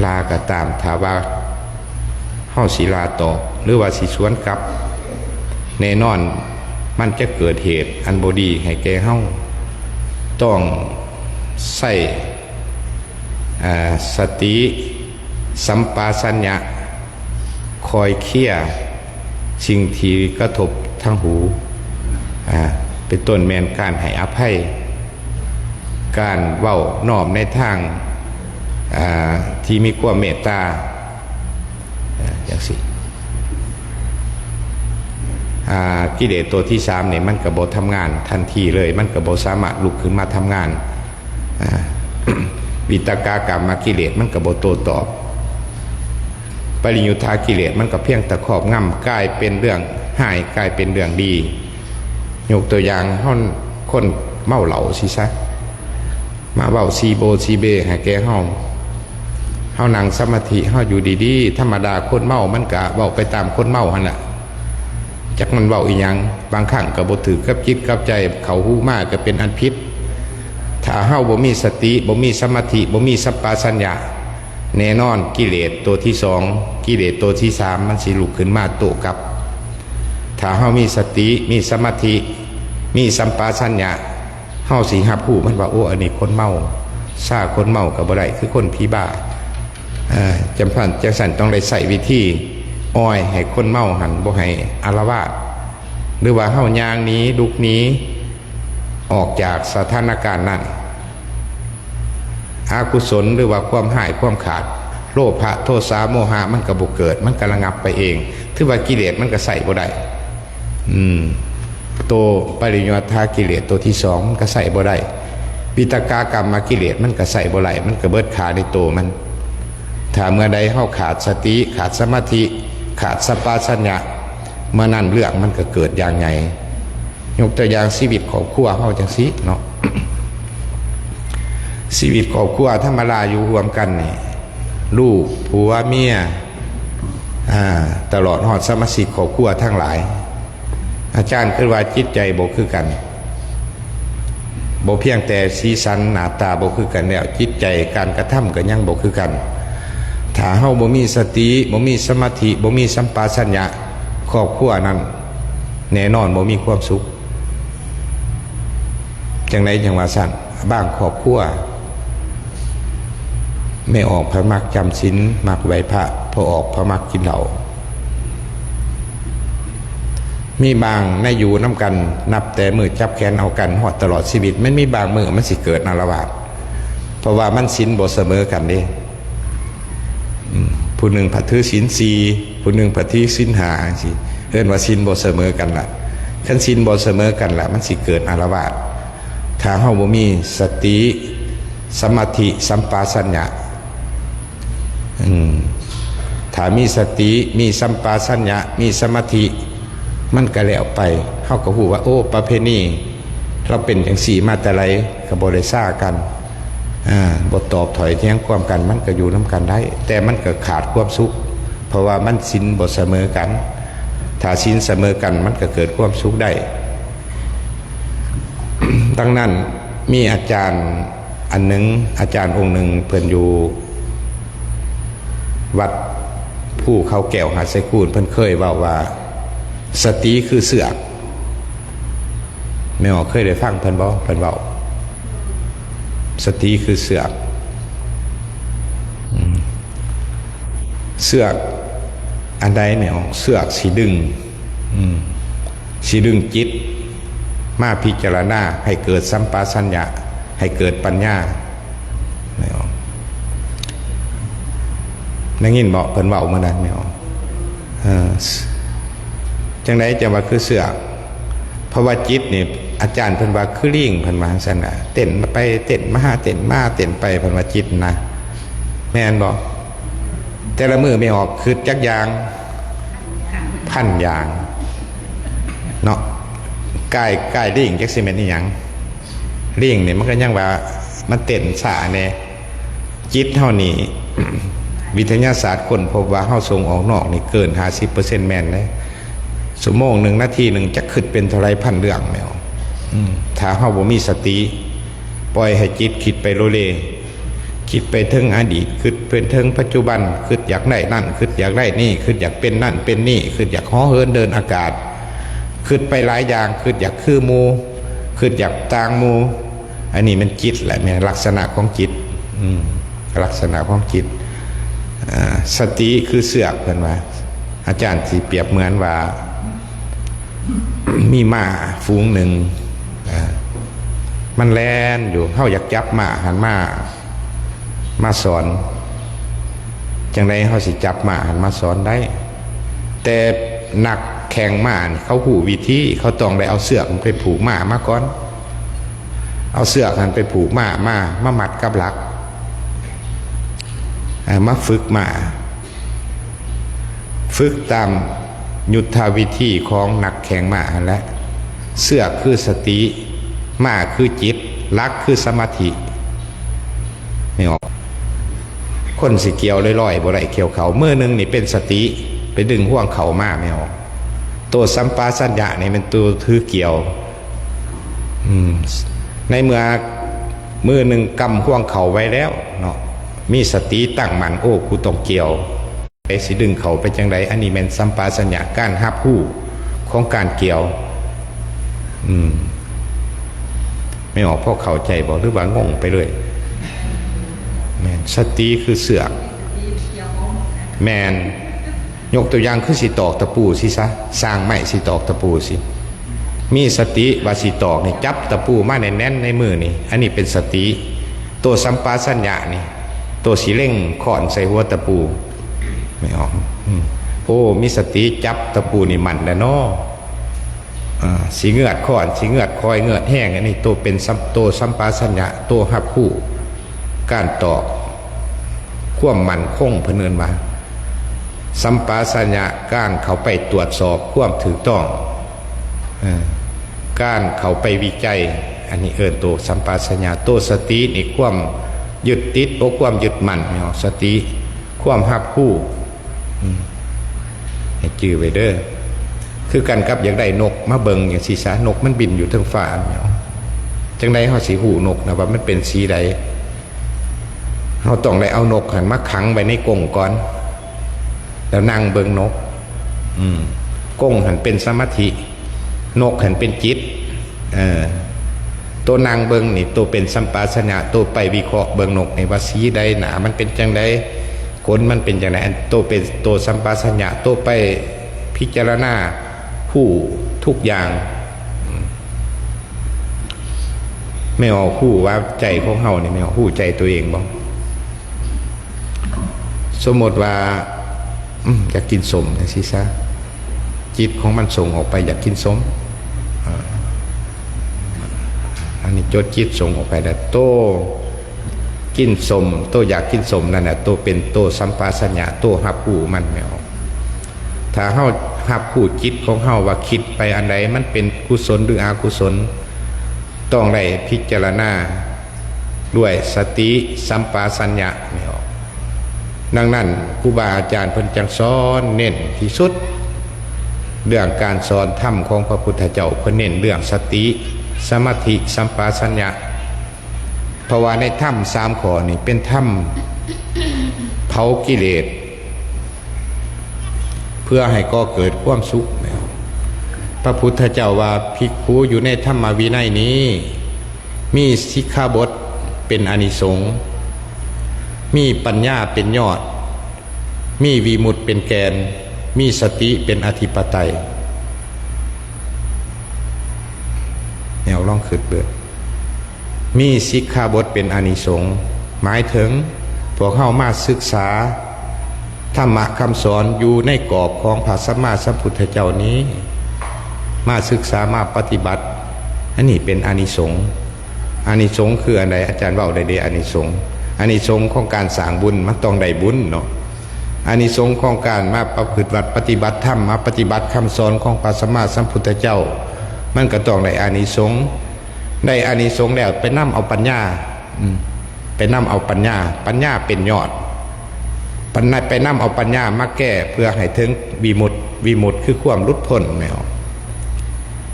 ลาก็ตามถ้าว่าเฮาสิลาตอบหรือว่าสิสวนกลับแน่นอนมันจะเกิดเหตุอันบ่ดีให้แก่เฮาต้องใส่สติสัมปชัญญะคอยเคลียร์สิ่งที่กระทบทางหูเป็นต้นแม่นการให้อภัยการเว้าน้อมในทางที่มีความเมตตาอย่างสิกิเลสตัวที่3เนี่ยมันก็บ่ทำงานทันทีเลยมันก็บ่สามารถลุกขึ้นมาทำงานวิตกากรรมกิเลสมันก็บ่โต้ตอบปริยุทธากิเลสมันก็เพียงแต่ครอบงำกลายเป็นเรื่องหายกลายเป็นเรื่องดียกตัวอย่างคนเมาเหล้าสิซะมาเว้าซีโบซีเบให้แกเฮานั่งสมาธิเฮาอยู่ดีๆธรรมดาคนเมามันก็เว้าไปตามคนเมาหั่นน่ะจักมันเว้าอีหยังบางครั้งก็บ่ถือกับจิตกับใจเขาหูมากก็เป็นอันผิดถ้าเฮาบ่มีสติบ่มีสมาธิบ่มีสัมปชัญญะแน่นอนกิเลสตัวที่2กิเลสตัวที่3มันสิลุกขึ้นมาโต้กลับถ้าเฮามีสติมีสมาธิมีสัมปชัญญะเฮาสิรับรู้มันว่าโอ้อันนี้คนเมาซ่าคนเมาก็บ่ได้คือคนผีบ้าจำเป็นจังซั่นต้องได้ใส่วิธีอ้อยให้คนเมาหันบ่ให้อาละวาดหรือว่าเฮาย่างนี้ลุกนี้ออกจากสถานการณ์นั้นอกุศลหรือว่าความหายความขาดโลภะโทสะโมหะมันก็บ่เกิดมันก็ระงับไปเองถือว่ากิเลสมันก็ใส่บ่ได้ตัวปริยุทธากิเลสตัวที่2มันก็ใส่บ่ได้วิตกากรรมกิเลสมันก็ใส่บ่ได้มันก็เบิดขาในตัวมันถ้าเมื่อใดเฮาขาดสติขาดสมาธิขาดสัมปชัญญะเมื่อนั้นเรื่องมันก็เกิดอย่างไงยกตัวอย่างชีวิตครอบครัวเฮาจังซี่เนาะ ชีวิตครอบครัวธรรมดาอยู่รวมกันนี่ลูกผัวเมีย ตลอดหอดสมาชิกครอบครัวทั้งหลาย อาจารย์คือว่าจิตใจบ่คือกันบ่เพียงแต่สีสันหน้าตาบ่คือกันแล้วจิตใจการกระทำก็ยังบ่คือกันถ้าเฮาบ่มีสติบ่มีสมาธิบ่มีสัมปชัญญะครอบครัวนั้นแน่นอนบ่มีความสุขจังไดจังว่าซั่นบางครอบครัวไม่ออกพระมักจำศีลมักไหวพระพอออกพระมักกินเหล้ามีบางในอยู่น้ำกันนับแต่มือจับแขนเอากันหอดตลอดชีวิตมันมีบางมือมันสิเกิดนารวาสเพราะว่ามันศีลบ่เสมอกันเด้ผู้หนึ่งผัดถือศีล4ผู้หนึ่งผัดถือศีล5สิเรียกว่าศีลบ่เสมอกันล่ะคันศีลบ่เสมอกันล่ะมันสิเกิดนารวาสถ้าเฮาบ่มีสติสมาธิสัมปชัญญะถ้ามีสติมีสัมปชัญญะมีสมาธิมันก็แล้วไปเขาก็พูดว่าโอ้ประเพณีเราเป็นอย่างสี่มาแต่ไรกับบริษัทกันบทตอบถอยเที่ยงความกันมันก็อยู่น้ำกันได้แต่มันก็ขาดความสุขเพราะว่ามันศีลบ่เสมอกันถ้าศีลเสมอกันมันก็เกิดความสุขได้ ดังนั้นมีอาจารย์อันหนึ่งอาจารย์องค์หนึ่งเพิ่นอยู่วัดผู้เขาแก้วหาไซคูนเพิ่นเคยว่าสติคือเสือกไม่ออกเคยได้ฟังเพิ่นบอกเพิ่นบอกสติคือเสือกเสือกอันใดไม่ออกเสือกสีดึงจิตมาพิจารณาให้เกิดสัมปชัญญะให้เกิดปัญญาไม่ออกนั่งยินบอกเพิ่นบอกเมื่อนั้นไม่ออกจังไดจะว่าคือเสือกเพราะว่าจิตนี่อาจารย์เพิ่นว่าคือลิงเพิ่นว่าซั่นน่ะเต้นไปเต้นมาเต้นมาเต้นไปเพิ่นว่าจิตนะแม่นบ่แต่ละมือไม่ออกคือจักอย่างพันอย่างเนาะกายลิงจักสิแม่นอีหยังลิงนี่มันก็ยังว่ามันเต้นซ่าแน่จิตเฮานี่ วิทยาศาสตร์คนพบว่าเฮาส่งออกนอกนี่เกิน 50% แม่นเลยชั่วโมงหนึ่งนาทีหนึ่งจะขึ้นเป็นเท่าไรพันเรื่องแล้วถ้าเฮาบ่มีสติปล่อยให้จิตคิดไปโลเลคิดไปถึงอดีตคิดไปถึงปัจจุบันคิดอยากได้นั่นคิดอยากได้นี่คิดอยากเป็นนั่นเป็นนี่คิดอยากฮ้อเหินเดินอากาศคิดไปหลายอย่างคิดอยากคือหมู่คิดอยากต่างหมู่อันนี้มันจิตแหละเนี่ยลักษณะของจิตลักษณะของจิตสติคือเสือกเพิ่นว่าอาจารย์สิเปรียบเหมือนว่ามีม้าฝูงหนึ่งมันแล่นอยู่เฮาอยากจับม้าหันมาสอนจังไดเฮาสิจับม้าหันมาสอนได้แต่นักแข่งม้าเขาหูวิธีเขาต้องได้เอาเสือกไปผูกม้ามาก่อนเอาเสือกหันไปผูกม้ามามัดกับหลักมาฝึกม้าฝึกตามยุทธวิธีของนักแข่งม้าแหละเสือกคือสติม้าคือจิตลักคือสมาธิไม่ออกคนสิเกี่ยวลอยๆบ่ได้เกี่ยวเขาเมื่อนึงนี่เป็นสติไปดึงห่วงเขาม้าไม่ออกตัวสัมปชัญญะนี่เป็นตัวถือเกี่ยวในเมื่อมือหนึ่งกำห่วงเขาไว้แล้วเนาะมีสติตั้งมั่นโอ้กูต้องเกี่ยวไปสิดึงเขาไปจังไดอันนี้เป็นสัมปชัญญะการหับผู้ของการเกี่ยวไม่ออกเพราะเข้าใจบอกหรือว่างงไปเลยแมนสติคือเสือกแมนยกตัวอย่างคือสิตอกตะปูสิซะสร้างไม้สิตอกตะปูสิมีสติว่าสิตอกนี่จับตะปูมาแน่นๆในมือนี่อันนี้เป็นสติตัวสัมปชัญญะนี่ตัวสีเล่งขอนใส่หัวตะปูไม่ออกโอ้มีสติจับตะปูนี่มันแล้วเนาะสีเงือดขอนสีเงือดคอยเงือดแห้งอันนี้ตัวเป็นตัวสัมปชัญญะตัวหับผู้การตอกความมันคงพเนินมาสัมปชัญญะการเขาไปตรวจสอบความถูกต้องการเขาไปวิจัยอันนี้ตัวสัมปชัญญะตัวสตินี่ความยึดติดโอ้ความยึดมั่นเนาะสติความหับผู้ ให้จื้อไว้เด้อคือกันกับอยากได้นกมาเบิงอย่างสีสานกมันบินอยู่เทิงฟ้าจังใดเฮาสิหูนกนะว่ามันเป็นสีใดเฮาต้องได้เอานกหันมาขังไว้ในกรงก่อนแล้วนั่งเบิงนกกรงหันเป็นสมาธินกหันเป็นจิตตัวนางเบิงนี่ตัวเป็นสัมปาสัญญะตัวไปวิเคราะห์เบิงนกในว่าสีใดหนามันเป็นจังใดขนมันเป็นจังไดตัวเป็นตัวสัมปาสัญญะตัวไปพิจารณาผู้ทุกอย่างไม่เอาผู้ว่าใจของเฮานี่ไม่เอาผู้ใจตัวเองบ้างสมมติว่าอยากกินสมนะสิซะจิตของมันส่งออกไปอยากกินสมอันนี้จดจิตส่งออกไปแต่โตกินสมโตอยากกินสมนั่นแหละโตเป็นโตสัมปาสัญญะโตหับผู้มันไม่ออกถ้าเฮาหับผู้จิตของเฮาว่าคิดไปอันใดมันเป็นกุศลหรืออกุศลต้องได้พิจารณาด้วยสติสัมปาสัญญะไม่ออกดังนั้นครูบาอาจารย์เพิ่นจังสอนเน้นที่สุดเรื่องการสอนธรรมของพระพุทธเจ้าเพิ่นเน้นเรื่องสติสมาธิสัมปาสัญญะเพราะว่าในธรรม3ข้อนี้เป็นธรรมเผากิเลสเพื่อให้ก่อเกิดความสุขพระพุทธเจ้าว่าภิกขุอยู่ในธรรมวินัยนี้มีสิกขาบทเป็นอานิสงส์มีปัญญาเป็นยอดมีวิมุตติเป็นแกนมีสติเป็นอธิปไตยแนวล่องขึ้นเบิดมีสิกขาบทเป็นอานิสงส์หมายถึงพวกเข้ามาศึกษาธรรมะคำสอนอยู่ในกรอบของพระสัมมาสัมพุทธเจ้านี้มาศึกษามาปฏิบัติอันนี้เป็นอานิสงส์อานิสงส์คืออะไรอาจารย์ว่าได้อานิสงส์อานิสงส์ของการสร้างบุญมันต้องได้บุญเนาะอานิสงส์ของการมาประพฤติวัดปฏิบัติธรรมมาปฏิบัติคำสอนของพระสัมมาสัมพุทธเจ้ามันก็ต้องได้อานิสงส์ได้อานิสงส์แล้วไปนำเอาปัญญาไปนำเอาปัญญาเป็นยอดไปนำเอาปัญญามาแก้เพื่อให้ถึงวิมุตติคือความหลุดพ้นแมว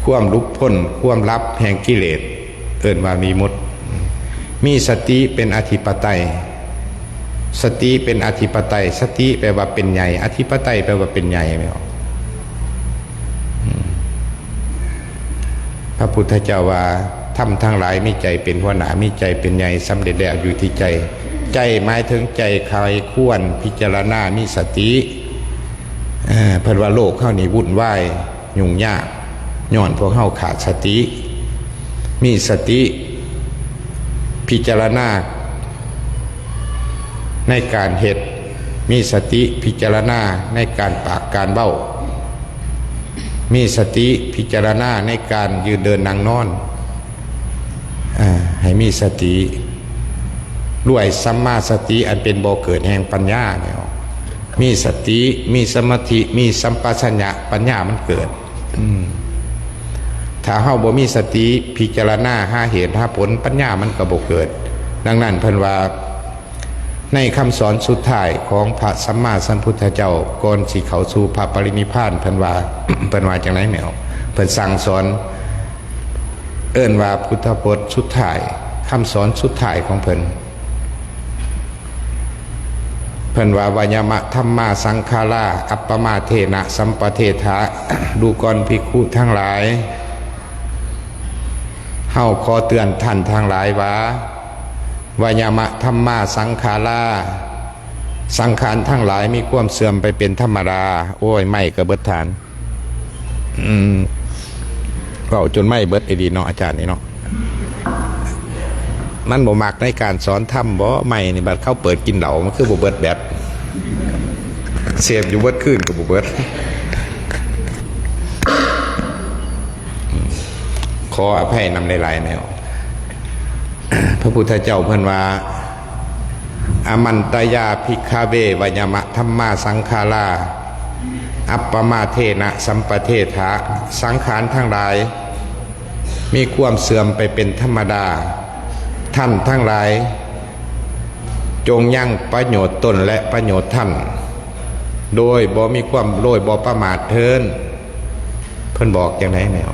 ความหลุดพ้นความลับแห่งกิเลสเอิ้นว่าวิมุตติมีสติเป็นอธิปไตยสติเป็นอธิปไตยสติแปลว่าเป็นใหญ่อธิปไตยแปลว่าเป็นใหญ่แมวพระพุทธเจ้าว่าทำทั้งหลายมีใจเป็นหัวหน้ามีใจเป็นใหญ่สำเร็จแล้วอยู่ที่ใจใจหมายถึงใจใครควรพิจารณามีสติเพิ่นว่าโลกเข้านี่วุ่นวายยุ่งยากย้อนพวกเข้าขาดสติมีสติพิจารณาในการเหตุมีสติพิจารณาในการปากการเบ้ามีสติพิจารณาในการยืนเดินนั่งนอนให้มีสติด้วยสัมมาสติอันเป็นบ่อเกิดแห่งปัญญาเนี่ยมีสติมีสมาธิมีสัมปชัญญะปัญญามันเกิดถ้าเฮาบ่มีสติพิจารณาหาเหตุหาผลปัญญามันก็บ่เกิดดังนั้นเพิ่นว่าในคำสอนสุดท้ายของพระสัมมาสัมพุทธเจ้าก่อนสิเข้าสู่พระปรินิพพานเพิ่นว่า เพิ่นว่าจังได๋แม่เพิ่นสั่งสอนเอิ้นว่าพุทธพจน์สุดท้ายคำสอนสุดท้ายของเพิ่นว่าวายามะธัมมาสังขาราอัปปมาเทนะสัมปเทถะ ดูก่อนภิกขุทั้งหลายเฮาขอเตือนท่านทั้งหลายวาวายามะธัมมาสังขาราสังขารทั้งหลายมีความเสื่อมไปเป็นธรรมดาโอ้ยไม่กระเบิดฐานก็จนไม่เบิดไอดีเนาะอาจารย์นี่เนาะมันบ่มักในการสอนธรรมบ่ไม่นี่บัดเข้าเปิดกินเหล้ามันคือบ่เบิดแบบเสพอยู่เบิดขึ้นกับบ่เบิดขออภัยนำหลายๆแนวพระพุทธเจ้าเพิ่นว่าอมันตยาภิกขเววยามะธัมมาสังขาราอัปปมาเทนะสัมปเทถะสังขารทั้งหลายมีความเสื่อมไปเป็นธรรมดาท่านทั้งหลายจงยังประโยชน์ตนและประโยชน์ท่าน โดยบ่มีความโดยบ่ประมาทเทินเพิ่นบอกอย่างไรไม่อ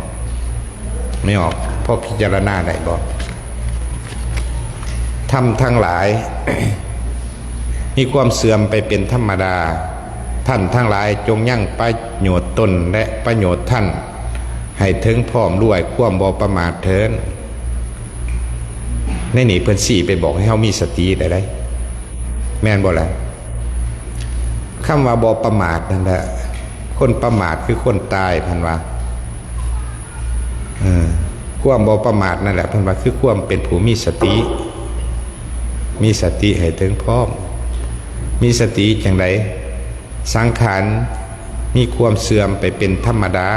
อกเพราะพิจารณาได้บ่ทำทั้งหลาย มีความเสื่อมไปเป็นธรรมดาท่านทั้งหลายจงยั่งประโยชน์ตนและประโยชน์ท่านให้ถึงพร้อมด้วยความบ่ประมาทเทินในนี่เพิ่นสี่ไปบอกให้เฮามีสติได้แม่นบ่ล่ะคำว่าบ่ประมาทนั่นแหละคนประมาทคือคนตายเพิ่นว่าความบ่ประมาทนั่นแหละเพิ่นว่าคือความเป็นผู้มีสติให้ถึงพร้อมมีสติจังไดสังขารมีความเสื่อมไปเป็นธรรมดา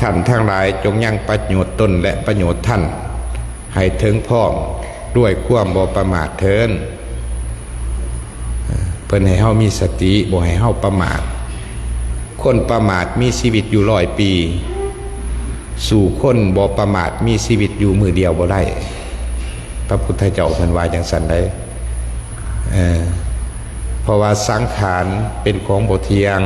ท่านทั้งหลายจงยังประโยชน์ตนและประโยชน์ท่านให้ถึงพร้อมด้วยความบ่ประมาทเถิดเพิ่นให้เฮามีสติบ่ให้เฮาประมาทคนประมาทมีชีวิตอยู่100 ปีสู่คนบ่ประมาทมีชีวิตอยู่มือเดียวบ่ได้พระพุทธเจ้าเพิ่นว่าจังซั่นได้เพราะว่าสังขารเป็นของบ่เที่ยง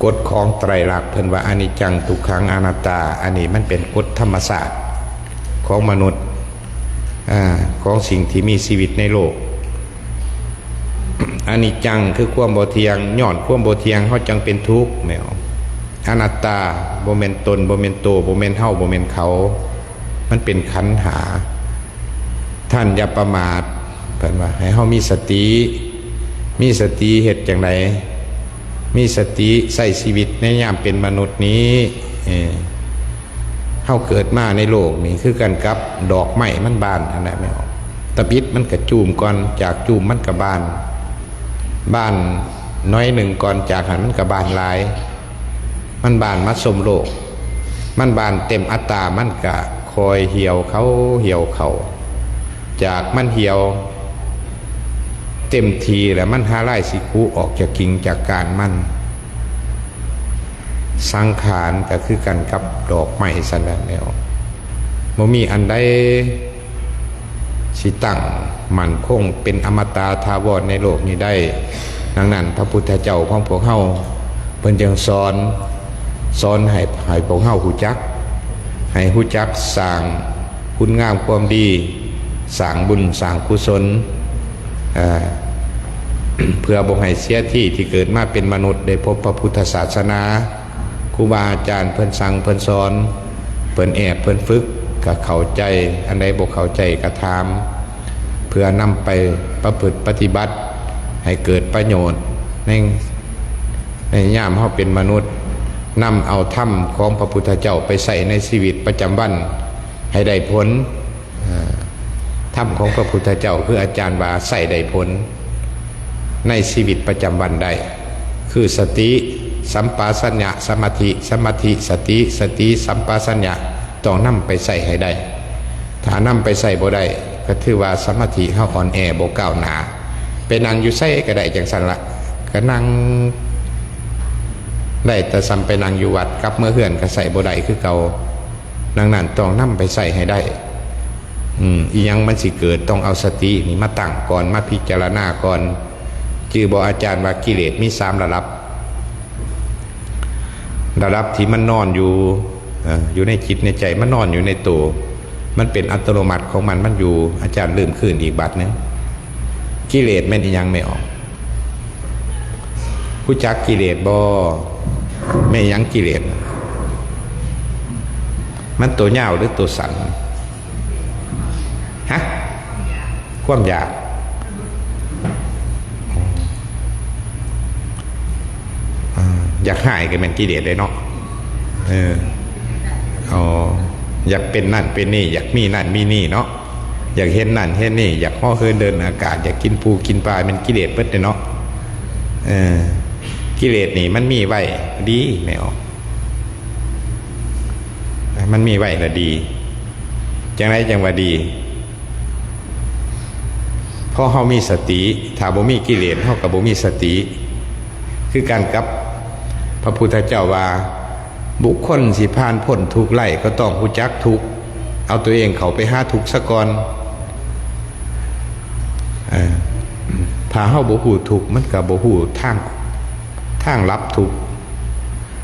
กฎของไตรลักษณ์เพิ่นว่าอนิจจังทุกขังอนัตตาอันนี้มันเป็นกฎธรรมศาสตร์ของมนุษย์ของสิ่งที่มีชีวิตในโลกอนิจจังคือความบ่เที่ยงย้อนความบ่เที่ยงเฮาจังเป็นทุกข์แม่นอนัตตาบ่แม่นตนบ่แม่นโตบ่แม่นเฮาบ่แม่นเขามันเป็นขันธ์หาท่านอย่าประมาทเพิ่นว่าให้เฮามีสติเฮ็ดจังไดมีสติใช้ชีวิตในยามเป็นมนุษย์นี้เฮาเกิดมาในโลกนี่คือกันกับดอกไม้มันบานอันนั้นไม่ออกตะปิดมันก็จูมก่อนจากจูมมันก็บานน้อยหนึ่งก่อนจากหันมันก็บานหลายมันบานมาสมโลกมันบานเต็มอัตตามันก็คอยเหี่ยวเขาจากมันเหี่ยวเต็มทีแล้วมันหาไล่สิคูออกจากกิ่งจากการมันสังขารก็คือกันกับดอกไม้สันแล้วบ่มีอันใดสิตั้งมั่นคงเป็นอมตะถาวรในโลกนี้ได้ดังนั้นพระพุทธเจ้าของพวกเฮาเพิ่นจึงสอนให้พวกเฮาฮู้จักให้ฮู้จักสร้างคุณงามความดีสร้างบุญสร้างกุศลเพื่อบ่ให้เสียที่เกิดมาเป็นมนุษย์ได้พบพระพุทธศาสนาครูบาอาจารย์เพิ่นสั่งเพิ่นสอนเพิ่นเพิ่นฝึกก็เข้าใจอันใดบ่เข้าใจก็ถามเพื่อนำไปประพฤติปฏิบัติให้เกิดประโยชน์ในยามเฮาเป็นมนุษย์นำเอาธรรมของพระพุทธเจ้าไปใส่ในชีวิตประจำวันให้ได้ผลธรรมของพระพุทธเจ้าคืออาจารย์ว่าใส่ได้ผลในชีวิตประจำวันได้คือสติสัมปชัญญะสมาธิสติสัมปชัญญะต้องนำไปใส่ให้ได้ถ้านำไปใส่บ่ได้ก็ถือว่าสมาธิเฮาอ่อนแอบ่ก้าวหน้าไปนั่งอยู่ใส่ก็ได้จังซั่นละก็นั่งได้แต่ซ้ำไปนั่งอยู่วัดกับเมื่อเฮือนก็ใส่บ่ได้คือเก่าดังนั้นต้องนำไปใส่ให้ได้อีหยังมันสิเกิดต้องเอาสตินี่มาตั้งก่อนมาพิจารณาก่อนจื่อบอกอาจารย์ว่ากิเลสมี3ระดับที่มันนอนอยู่ในจิตในใจมันนอนอยู่ในตัวมันเป็นอัตโนมัติของมันอยู่อาจารย์ลืมคืนอีกบัดนึงกิเลสแม่นอีหยังไม่ออกผู้จักกิเลสบ่แม่ยังกิเลสมันตัวยาวหรือตัวสั้นฮะความอยากอยากหายก็เป็นกิเลสเลยเนาะอยากเป็นนั่นเป็นนี่อยากมีนั่นมีนี่เนาะอยากเห็นนั่นเห็นนี่อยากห่อเหินเดินอากาศอยากกินปูกินปลาเป็นกิเลสเบิดเลยเนาะกิเลสนี่มันมีไว้ดีไม่ออกมันมีไว้ละดีจังไรจังว่าดีเพราะเขามีสติถ้าบ่มีกิเลสเขากับบ่มีสติคือการกับพระพุทธเจ้าว่าบุคคลสิผ่านพ้นทุกข์ไล่ก็ต้องรู้จักทุกข์เอาตัวเองเข้าไปหาทุกข์ซะก่อน ถ้าเฮาบ่ฮู้ทุกข์มันก็บ่ฮู้ทางลับทุกข์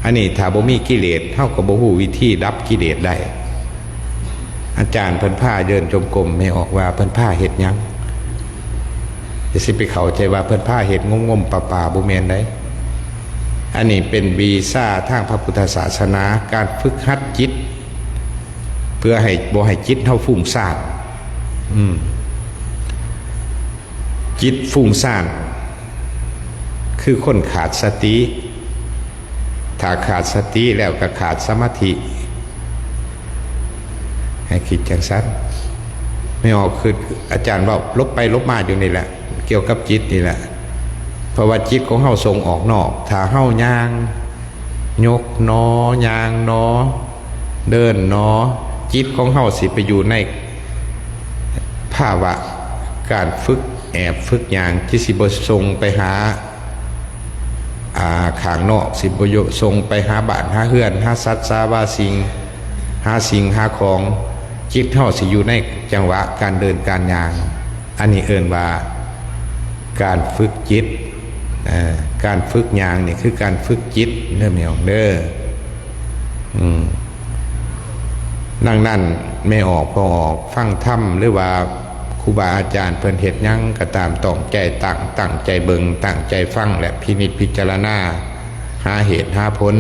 อันนี้ถ้าบ่มีกิเลสเฮาก็บ่ฮู้วิธีดับกิเลสได้อาจารย์เพิ่นพาเดินจงกรมไม่ออกว่าเพิ่นพาเฮ็ดหยังจะสิไปเข้าใจว่าเพิ่นพาเฮ็ดงมๆป่าๆบ่แม่นได้อันนี้เป็นวีซ่าทางพระพุทธศาสนาการฝึกหัดจิตเพื่อให้บ่ให้จิตเฮาฟุ้งซ่านจิตฟุ้งซ่านคือคนขาดสติถ้าขาดสติแล้วก็ขาดสมาธิให้คิดจังซั่นไม่ออกคืออาจารย์ว่าลบไปลบมาอยู่นี่แหละเกี่ยวกับจิตนี่แหละเพราะว่าจิตของเฮาส่งออกนอกถ้าเฮาย่างยกหนอย่างหนอเดินหนอจิตของเฮาสิไปอยู่ในภาวะการฝึกแอบฝึกอย่างที่สิบ่ส่งไปหาข้างนอกสิบ่ส่งไปหาบ้านหาเฮือนหาสัตว์สาว่าสิ่งหาของจิตเฮาสิอยู่ในจังหวะการเดินการย่างอันนี้เอิ้นว่าการฝึกจิตการฝึกย่างนี่คือการฝึกจิตเด้อแม่ออกเด้อนั่นไม่ออกพอออกฟังธรรมหรือว่าครูบาอาจารย์เพิ่นเฮ็ดหยังก็ตามต้องใจตั้งใจเบิ่งตั้งใจฟังและพินิจพิจารณาหาเหตุหาผล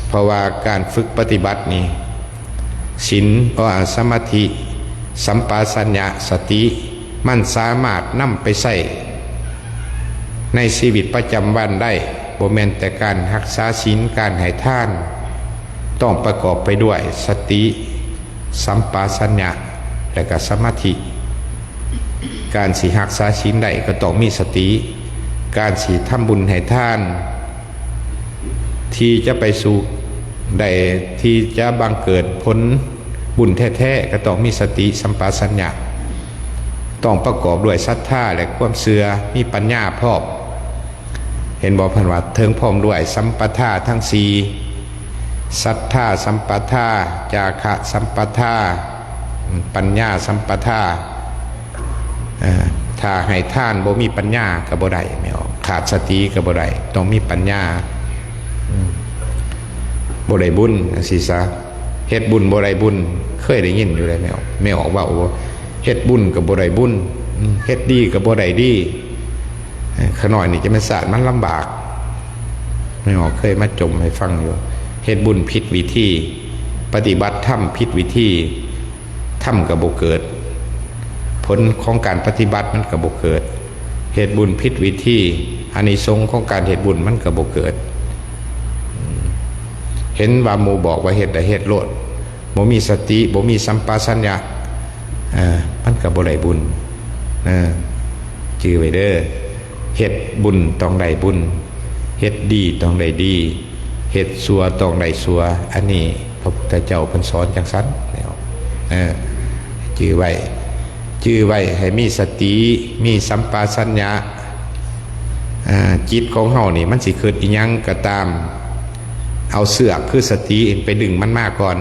เพราะว่าการฝึกปฏิบัตินี่ศีลสมาธิสัมปชัญญะสติมันสามารถนำไปใช้ในชีวิตประจำวันได้บ่แม่นแต่การรักษาศีลการให้ทานต้องประกอบไปด้วยสติสัมปชัญญะและก็สมาธิการสิรักษาศีลได้ก็ต้องมีสติการสิทำบุญให้ทานที่จะไปสู่ได้ที่จะบังเกิดผลบุญแท้ๆก็ต้องมีสติสัมปชัญญะต้องประกอบด้วยศรัทธาและความเชื่อมีปัญญาพร้อมเห็นบอกพันว่าเทิงพร้อมด้วยสัมปทาทั้งสี่ศรัทธาสัมปทาจาคะสัมปทาปัญญาสัมปทาถ้าให้ท่านบ่มีปัญญาก็บ่ได้ไม่ออกขาดสติก็บ่ได้ต้องมีปัญญาบ่ได้บุญสิซะเฮ็ดบุญบ่ได้บุญเคยได้ยินอยู่เลยไม่ออกว่าโอ้เฮ็ดบุญกับบ่ได้บุญเฮ็ดดีกับบ่ได้ดีขน้อยนี่จะมันศาสตร์มันลำบากไม่ออกเคยมาจมให้ฟังอยู่เฮ็ดบุญผิดวิธีปฏิบัติธรรมผิดวิธีธรรมก็บ่เกิดผลของการปฏิบัติมันก็บ่เกิดเฮ็ดบุญผิดวิธีอานิสงส์ของการเฮ็ดบุญมันก็บ่เกิดเห็นว่าหมู่บอกว่าเฮ็ดได้เฮ็ดโลดบ่มีสติบ่มีสัมปชัญญะมันก็บ่ได้บุญจื่อไว้เด้อเฮ็ดบุญต้องได้บุญเฮ็ดดีต้องได้ดีเฮ็ดชั่วต้องได้ชั่วอันนี้พระพุทธเจ้าเพิ่นสอนจังซั่นแล้วจื่อไว้ให้มีสติมีสัมปชัญญะจิตของเฮานี่มันสิเกิดอีหยังก็ตามเอาเสือกคือสติไปดึงมันมาก่อน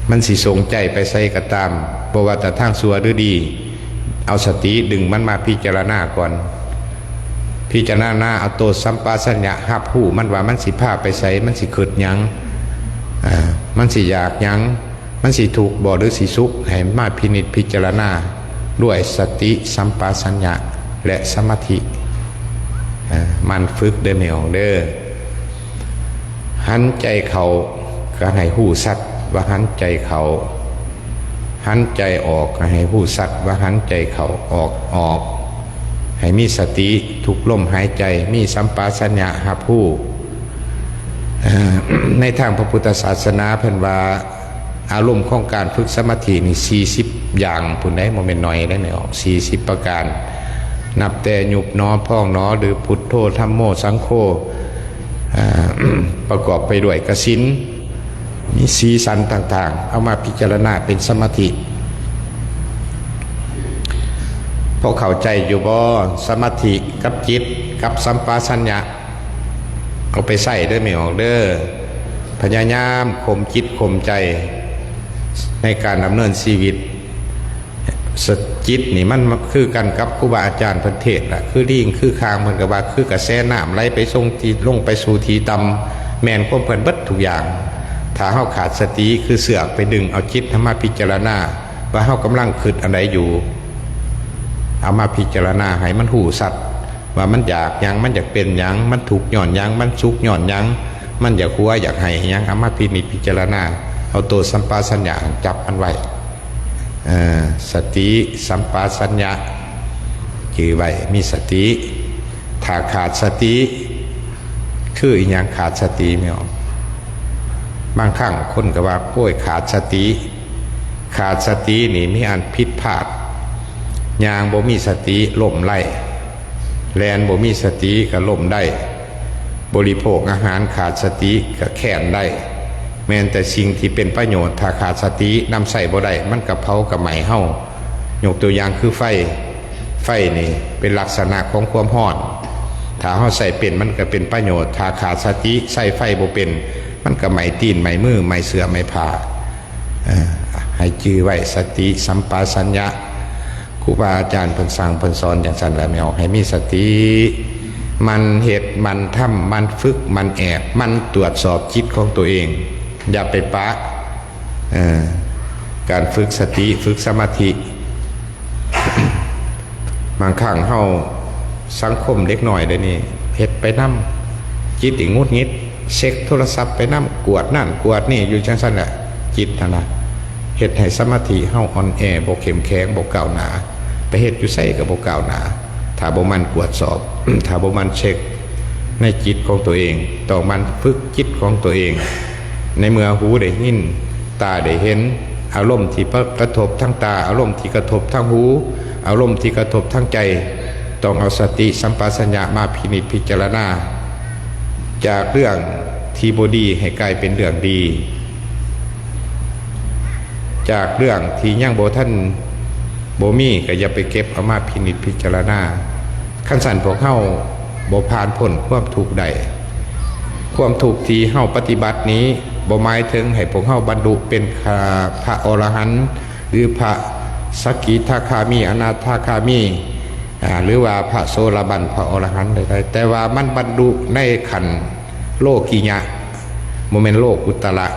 มันสิส่งใจไปใส่ก็ตามบ่ว่าแต่ทางชั่วหรือดีเอาสติดึงมันมาพิจารณาก่อนพิจารณาเอาตัวสัมปชัญญะรับรู้มันว่ามันสิพาไปใส่มันสิเกิดหยังมันสิอยากหยังมันสิถูกบ่หรือสิสุขให้มาพินิจพิจารณาด้วยสติสัมปชัญญะและสมาธิมันฝึกเด้อแนวเด้อหันใจเขาก็ให้หู้สัตว์ว่าหันใจเขาหันใจออกก็ให้หู้สัตว์ว่าหันใจเขาออกให้มีสติทุกลมหายใจมีสัมปชัญญะรับรู้ในทางพระพุทธศาสนาเพิ่นว่าอารมณ์ของการฝึกสมาธินี่40อย่างพุ่นได้บ่แม่นน้อยได้แม่ออก40ประการนับแต่ยุบหนอพองหนอหรือพุทโธธัมโมสังโฆประกอบไปด้วยกสินมีสีสันต่างๆเอามาพิจารณาเป็นสมาธิพอเข้าใจอยู่บ่สมาธิกับจิตกับสัมปชัญญะเอาไปใส่ได้ไม่ออกเด้อพยายามข่มจิตข่มใจในการดำเนินชีวิต สจิตนี่มันคือกันกับครูบาอาจารย์เพิ่นเทศน์ล่ะคือลิงคือคางเพิ่นก็ว่าคือกระแสน้ำไหลไปส่งที่ลงไปสู่ที่ต่ำแม่นความเพิ่นเบิดทุกอย่างถ้าเฮาขาดสติคือเสือกไปดึงเอาจิตมาพิจารณาว่าเฮากำลังคิดอันใดอยู่เอามาพิจารณาให้มันหูสัตว์ว่ามันอยากหยังมันอยากเป็นหยังมันถูกหย่อนหยังมันสุกหย่อนหยังมันอยากหัวอยากให้หยังเอามาพิจารณาเอาตัวสัมปชัญญะจับมันไว้สติสัมปชัญญะจือไว้มีสติถ้าขาดสติคืออีหยังขาดสติไม่ออกบางครั้งคนก็ว่าโอ้ยขาดสตินี่มีอันผิดพลาดยางบ่มีสติล่มไล่แลนบ่มีสติก็ล่มได้บริโภคอาหารขาดสติก็แค้นได้แม้แต่สิ่งที่เป็นประโยชน์ถ้าขาดสตินำใส่บ่ได้มันกับเผากับไหม้เฮายกตัวอย่างคือไฟนี่เป็นลักษณะของความร้อนถ้าเฮาใส่เป็นมันก็เป็นประโยชน์ถ้าขาดสติใส่ไฟบ่เป็นมันก็ไหม้ตีนไหม้มือไหม้เสื้อไหม้ผ้าให้จื้อไว้สติสัมปชัญญะครูบาอาจารย์เพิ่นสั่งเพิ่นสอนอย่างนั้นแหละแมวให้มีสติมันเหตุมันทำมันฝึกมันแอบมันตรวจสอบจิตของตัวเองอย่าไปปะการฝึกสติฝึกสมาธิ บางครั้งเฮาสังคมเล็กหน่อยเดี๋ยวนี้เฮ็ดไปน้ำจิตอีกงุดงิดเช็คโทรศัพท์ไปน้ำกวดนั่นกวดนี่อยู่จังซั่นแหละจิตนั่นล่ะเฮ็ดให้สมาธิเฮาอ่อนแอบ่เข้มแข็งบ่ก้าวหน้าไปเฮ็ดอยู่ไสก็บ่ก้าวหน้าถ้าบ่มันกวดสอบ ถ้าบ่มันเช็คในจิตของตัวเองต้องมันฝึกจิตของตัวเองในเมื่อหูได้ยินตาได้เห็นอารมณ์ที่กระทบทั้งตาอารมณ์ที่กระทบทั้งหูอารมณ์ที่กระทบทั้งใจต้องเอาสติสัมปชัญญะมาพิจารณาจากเรื่องที่บ่ดีให้กลายเป็นเรื่องดีจากเรื่องที่ยังบ่ท่านบ่มีก็อย่าไปเก็บเอามาพิจารณาขั้นสั่นพวกเฮาบ่ผ่านพ้นความทุกข์ใดความทุกข์ที่เฮาปฏิบัตินี้บ่หมายถึงให้พวกเฮาบรรลุเป็นพระอรหันต์หรือพระสกิทาคามีอนาถาคามีหรือว่าพระโสดาบันพระอรหันต์ใดๆแต่ว่ามันบรรลุในขันธ์โลกียะบ่แม่นโลกุตระ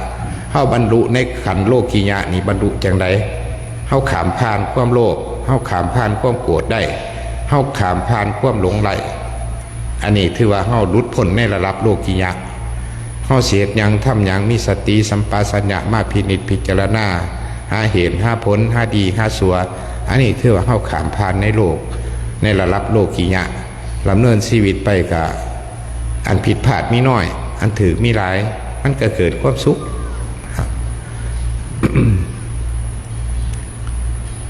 เฮาบรรลุในขันธ์โลกียะนี่บรรลุจังไดเฮาขามผ่านความโลภเฮาขามผ่านความโกรธได้เฮาขามผ่านความหลงไหลอันนี้ถือว่าเฮาหลุดพ้นในระดับโลกียะเฮาเสียดยังทำยังมีสติสัมปชัญญะมาพิจารณาหาเหตุหาผลหาดีหาชั่วอันนี้ถือว่าเฮาขามผ่านในโลกในระดับโลกียะดำเนินชีวิตไปกับอันผิดพลาดมีน้อยอันถือมีหลายมันก็เกิดความสุข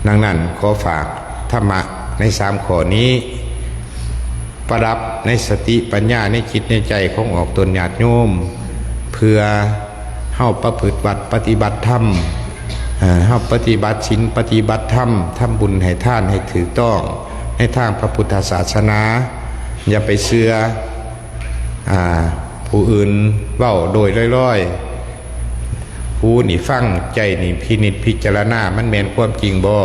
ดังนั้นขอฝากธรรมะใน3ข้อนี้ประดับในสติปัญญาในจิตในใจของออกตนญาติโยมเพื่อเฮาประพฤติวัดปฏิบัติธรรมเฮาปฏิบัติศีลปฏิบัติธรรมทำบุญให้ทานให้ถือต้องในทางพระพุทธศาสนาอย่าไปเชื่อผู้อื่นเว้าโดยลอยๆหูนี่ฟังใจนี่พิจารณามันแม่นความจริงบ่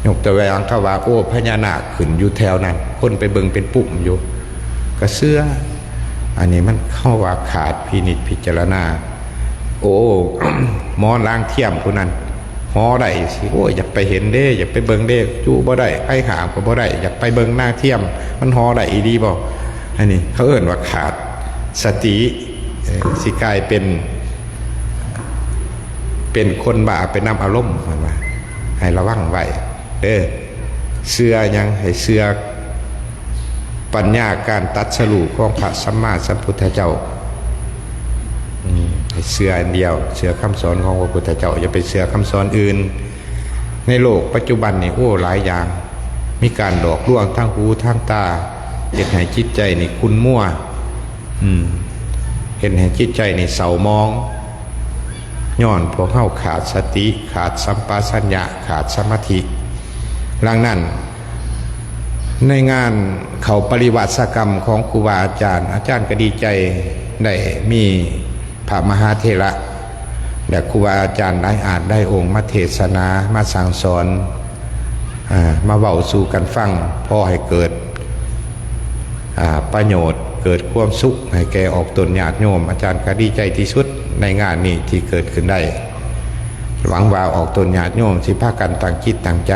ยกตัวอย่างเขาว่าโอ้พญานาคขึ้นอยู่แถวนั้นคนไปเบิ่งเป็นปุ่มอยู่ก็เชื่ออันนี้มันเข้าว่าขาดพิจารณาโอ้ หมอล้างเทียมผู้นั้นหอได้สิโอ้อยากไปเห็นเด้อยากไปเบิ่งเด้จู่บ่ได้ไปหาก็บ่ได้อยากไปเบิ่งหน้าเทียมมันหอได้อีดีบ่อันนี้เขาเอิ้นว่าขาดสติสิกลายเป็นคนบ้าไปนำอารมณ์มาให้ระวังไว้เชื่อยังให้เชื่อปัญญาการตัดสรุปของพระสัมมาสัมพุทธเจ้าให้เชื่ออันเดียวเชื่อคำสอนของพระพุทธเจ้าอย่าไปเชื่อคำสอนอื่นในโลกปัจจุบันนี่โอ้หลายอย่างมีการหลอกลวงทั้งหูทั้งตาเห็นให้จิตใจนี่คุณมั่วเห็นให้จิตใจนี่เศร้ามองย้อนพวกเฮาขาดสติขาดสัมปชัญญะขาดสมาธิดังนั้นในงานเขาปริวัติกรรมของครูบาอาจารย์ก็ดีใจได้มีพระมหาเถระและครูบาอาจารย์ได้อ่านได้องค์มาเทศนามาสั่งสอน มาเว้าสู่กันฟังพอให้เกิดประโยชน์เกิดความสุขให้แก่ออกตนญาติโยมอาจารย์ก็ดีใจที่สุดในงานนี้ที่เกิดขึ้นได้หวังว่าออกตนญาติโยมสิพากันตั้งจิตตั้งใจ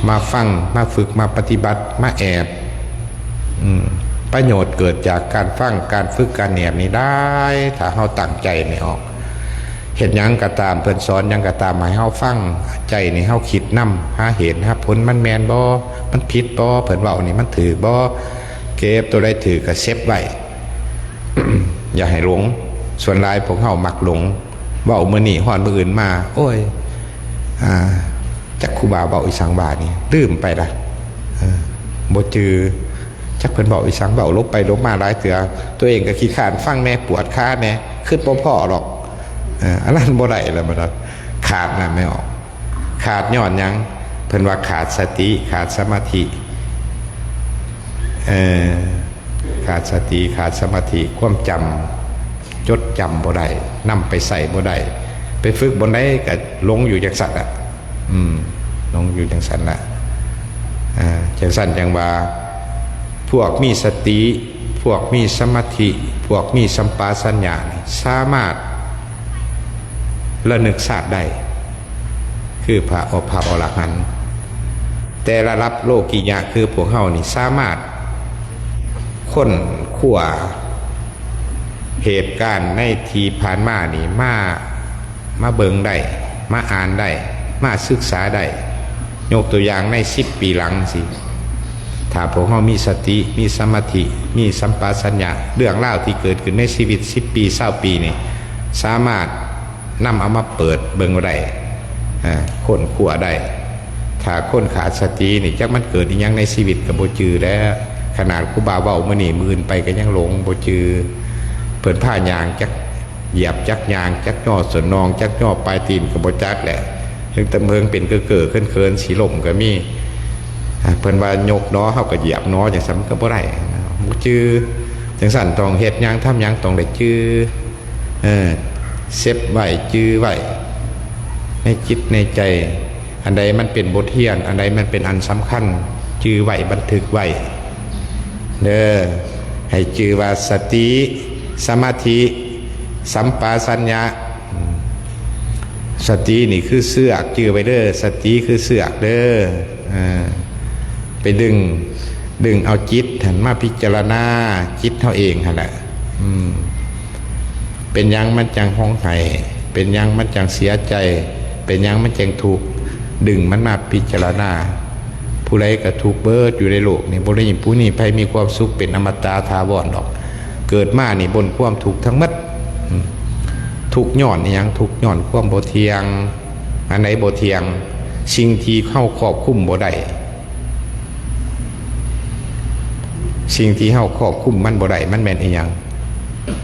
มาฟังมาฝึกมาปฏิบัติมาแอบประโยชน์เกิดจากการฟังการฝึกการแอบนี้ได้ถ้าเฮาตั้งใจไม่ออกเห็นยังก็ตามเพิ่นสอนยังก็ตามให้เฮาฟังใจนี่เฮาคิดนำหาเหตุหาผลมันแม่นบ่มันผิดบ่เพิ่นเว้านี่มันถือบ่เก็บตัวใดถือก็เซฟไว้ อย่าให้หลงส่วนหลายพวกเฮามักหลงเว้ามื้อนี้ฮ้อนมื้ออื่นมาโอ้ยจักครูบาเว้าอีสังบานี่ลืมไปละบ่จือจักเพิ่นเว้าอีสังเว้าลบไปลบมาหลายเทื่อตัวเองก็ขี้คร้านฟังแน่ปวดขาแน่คิดบ่พอหรอกอันนั้นบ่ได้แล้วมันขาดนะไม่ออกขาดย้อนยังเพิ่นว่าขาดสติขาดสมาธิขาดสติขาดสมาธิความจำจดจำบ่ได้นำไปใส่บ่ได้ไปฝึกบ่ได้ก็ลงอยู่จังซั่นน่ะลงอยู่จังซั่นน่ะจังซั่นจังว่าพวกมีสติพวกมีสมาธิพวกมีสัมปชัญญะสามารถระลึกชาติได้คือพระอรหันต์แต่ระดับโลกิยะคือพวกเฮานี่สามารถค้นคว้าเหตุการณ์ในทีผ่านมานี่มาเบิ่งได้มาอ่านได้มาศึกษาได้ยกตัวอย่างใน10 ปีหลังสิถ้าพวกเฮามีสติมีสมาธิมีสัมปชัญญะเรื่องราวที่เกิดขึ้นในชีวิต10 ปี20 ปีนี่สามารถนำเอามาเปิดเบิ่งได้ค้นคว้าได้ถ้าคนขาดสตินี่จักมันเกิดอีหยังในชีวิตก็บ่จือแล้วขนาดครูบาเว้ามื้อนี้มื้ออื่นไปก็ยังหลงบ่จือเพิ่นพายางจักเหยียบจักยางจักย่อสนองจักย่อปลายตีนก็บ่จักแหละถึงตะเมิงเป็นเก้อๆเคินๆสีลมก็มีเพิ่นว่ายกน้อเฮาก็เหยียบน้อจังซั่นก็บ่ได้บ่จือจังซั่นต้องเฮ็ดหยังทำหยังต้องได้จือเซฟไว้จื้อไว้ในจิตในใจอันใดมันเป็นบทเรียนอันใดมันเป็นอันสำคัญจื้อไว้บันทึกไว้เด้อให้จื้อว่าสติสมาธิสัมปชัญญะสตินี่คือเสือกจื้อไว้เด้อสติคือเสือกเด้อไปดึงเอาจิตหันมาพิจารณาจิตเฮาเองหั่นแหละเป็นยังมันจังห้องไห้เป็นยังมันจังเสียใจเป็นยังมันจังทุกข์ดึงมันมาพิจารณาผู้ใดก็ทุกข์เบิดอยู่ในโลกนี่บ่ได้ยินผู้นี้ไปมีความสุขเป็นอมตะถาวรดอกเกิดมานี่บนความทุกข์ทั้งหมดทุกข์ย้อนอีหยังทุกข์ย้อนความบ่เที่ยงอันไหนบ่เที่ยงสิ่งที่เข้าครอบคุมบ่ได้สิ่งที่เข้าครอบคุมมันบ่ได้มันแม่นอีหยัง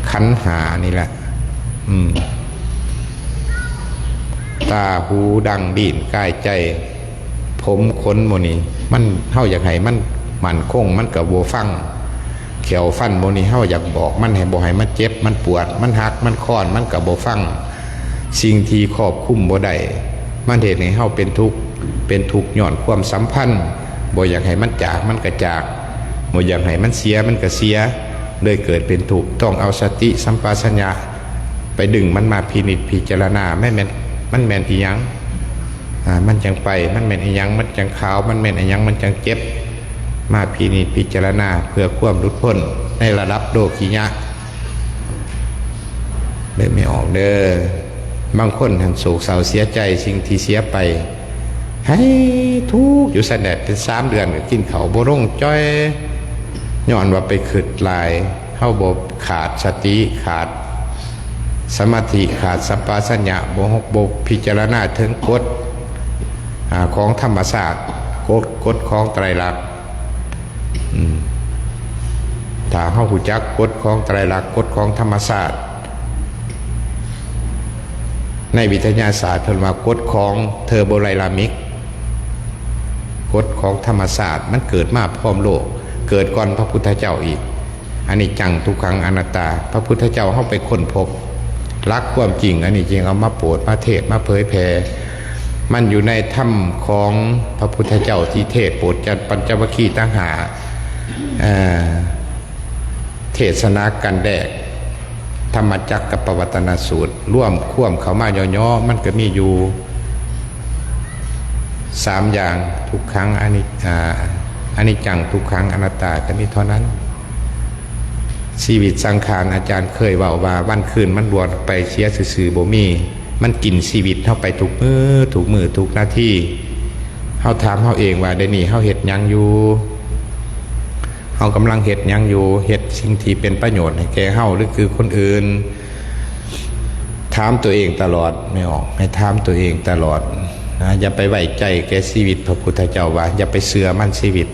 ขันธ์ห้านี่แหละตาหูดังดินกายใจผมขนโมนี่มันเฮาอยากให้มันมั่นคงมันก็บ่ฟังเขียวฟันโมนี่เฮาอยากบอกมันให้บ่ให้มันเจ็บมันปวดมันหักมันค้อนมันก็บ่ฟังสิ่งที่ครอบคุมบ่ได้มันเฮ็ดให้เฮาเป็นทุกข์ย้อนความสัมพันธ์บ่อยากให้มันจากมันก็จากบ่อยากให้มันเสียมันก็เสียเลยเกิดเป็นทุกข์ต้องเอาสติสัมปชัญญะไปดึงมันมาพินิจพิจารณามันแม่นอีหยังมันจังไปมันแม่นอีหยังมันจังขาวมันแม่นอีหยังมันจังเจ็บมาพินิจพิจารณาเพื่อความหลุดพ้นในระดับโลกิยะเลยไม่ออกเด้อบางคนหันโศกเศร้าเสียใจสิ่งที่เสียไปให้ทุกข์อยู่สันแดดเป็น3 เดือนก็กินข้าวบ่ลงจ้อยย้อนว่าไปขึ้นลายเฮาบ่ขาดสติขาดสมาธิขาดสัมปชัญญะบ่พิจารณาถึงกฎของธรรมชาติกฎของไตรลักษณ์ถ้าเฮารู้จักกฎของไตรลักษณ์กฎของธรรมชาติในวิทยาศาสตร์เพิ่นว่ากฎของเทอร์โบไดนามิกกฎของธรรมชาติมันเกิดมาพร้อมโลกเกิดก่อนพระพุทธเจ้าอีกอันนี้จังทุกขังอนัตตาพระพุทธเจ้าเข้าไปค้นพบรักความจริงอันนี้จริงเอามาโปรดมาเทศมาเผยแผ่ มันอยู่ในธรรมของพระพุทธเจ้าที่เทศโปรดจัดปัญจวัคคีย์ตั้งหาเทศนากันแดกธรรมจักรกับปวัตนสูตรร่วมควมเขามาย่อๆมันก็มีอยู่3อย่างทุกครั้งอนิจจังทุกครั้งอนัตตาก็มีเท่านั้นชีวิตสังขารอาจารย์เคยว่าวันคืนมันรวนไปเสียสื่อๆบ่มีมันกินชีวิตเข้าไปทุกมือทุกนาทีเฮาถามเฮาเองว่าได้นี่เฮาเฮ็ดหยังอยู่เฮากำลังเฮ็ดหยังอยู่เฮ็ดสิ่งที่เป็นประโยชน์ให้แก่เฮาหรือคือคนอื่นถามตัวเองตลอดไม่ออกให้ถามตัวเองตลอดนะอย่าไปไว้ใจแก่ชีวิตพระพุทธเจ้าว่าอย่าไปเชื่อมันชีวิต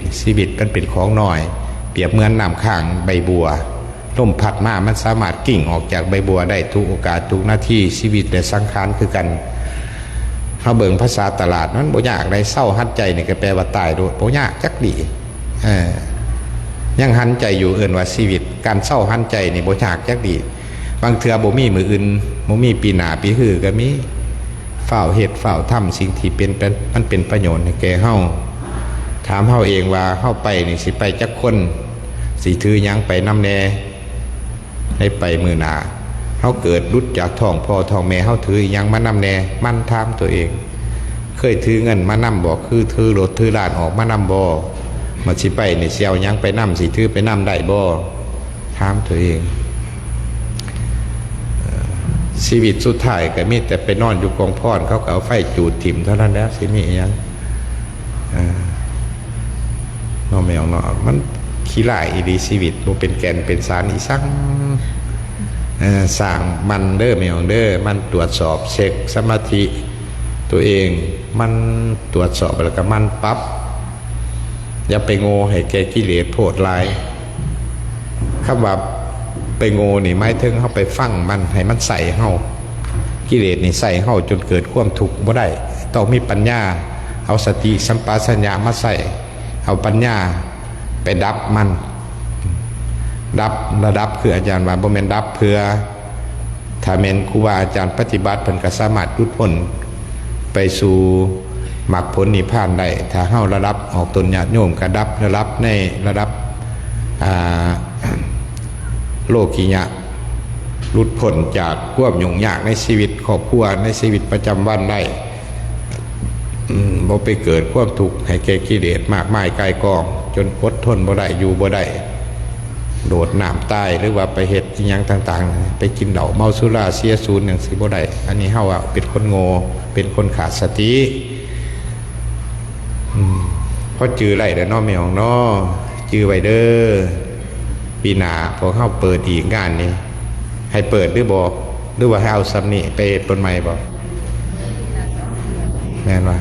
มันเป็นของน้อยเปรียบเหมือนน้ำข้างใบบัวลมพัดมามันสามารถกิ่งออกจากใบบัวได้ทุกโอกาสทุกนาทีชีวิตและสังขารคือกันเขาเบิ่งภาษาตลาดนั้นบ่ยากได้เศร้าหันใจนี่ก็แปลว่าตายโดดบ่ยากจักดียังหันใจอยู่เอื่นว่าชีวิตการเศร้าหันใจนี่บ่ยากจักดีบางเทื่อบ่มีมืออื่นบ่มีปีหน้าปีหื้อก็มีเฝ้าเฮ็ดเฝ้าทำสิ่งที่มันเป็นประโยชน์ให้แก่เฮาถามเฮาเองว่าเฮาไปนี่สิไปจักคนสิถือหยังไปนำแน่ให้ไปมือหนาเขาเกิดรุดจากท้องพ่อท้องแม่เขาถือยังมานำแน่มันถามตัวเองเคยถือเงินมานำบ่คือถือรถถือลานออกมานำบ่มาสิไปเนี่ยเสียวยังไปนำสิถือไปนำได้บ่ถามตัวเองชีวิตสุดท้ายก็มีแต่ไปนอนอยู่กองพรเขาก็เอาไฟจูดถิ่มเท่านั้นแล้วสิมียังนอนไม่ออกนอนมันขี้ไล่อีดีชีวิตมันเป็นแก่นเป็นสารอีสังสั่งมันเด้อไม่ออกเด้อมันตรวจสอบเช็คสมาธิตัวเองมันตรวจสอบแล้วก็มันปั๊บอย่าไปโง่ให้แกกิเลสโพดลายคำว่าไปโง่นี่ไม่ถึงเข้าไปฟังมันให้มันใส่เข้ากิเลสนี่ใส่เข้าจนเกิดความทุกข์บ่ได้ต้องมีปัญญาเอาสติสัมปชัญญะมาใส่เอาปัญญาไปดับมันดับระดับคืออาจารย์ว่าบ่แม่นดับเพื่อถ้าแม่นครูบาอาจารย์ปฏิบัติเพิ่นก็สามารถหลุดพ้นไปสู่มรรคผลนิพพานได้ถ้าเฮาระดับออกตนญาติโยมก็ดับระดับในระดับโลกียะหลุดพ้นจากความยุ่งยากในชีวิตครอบครัวในชีวิตประจำวันได้บ่ไปเกิดความทุกข์ให้แก่กิเลสมากมายกายกองจนอดทนบ่ได้อยู่บ่ได้โดดน้ำตายหรือว่าไปเฮ็ดอีหยังต่างๆไปกินเหล้าเมาสุราเสียสูญอย่างสิบ่ได้อันนี้เฮาเป็นคนโง่เป็นคนขาดสติเพราะจื้อไรแต่น้อไม่ออกน้อจื้อไว้เด้อปีหน้าพอเฮาเปิดอีกงานนี้ให้เปิดหรือบ่หรือว่าให้เอาซ้ำนี่ไปต้นใหม่บ่แม่นว่า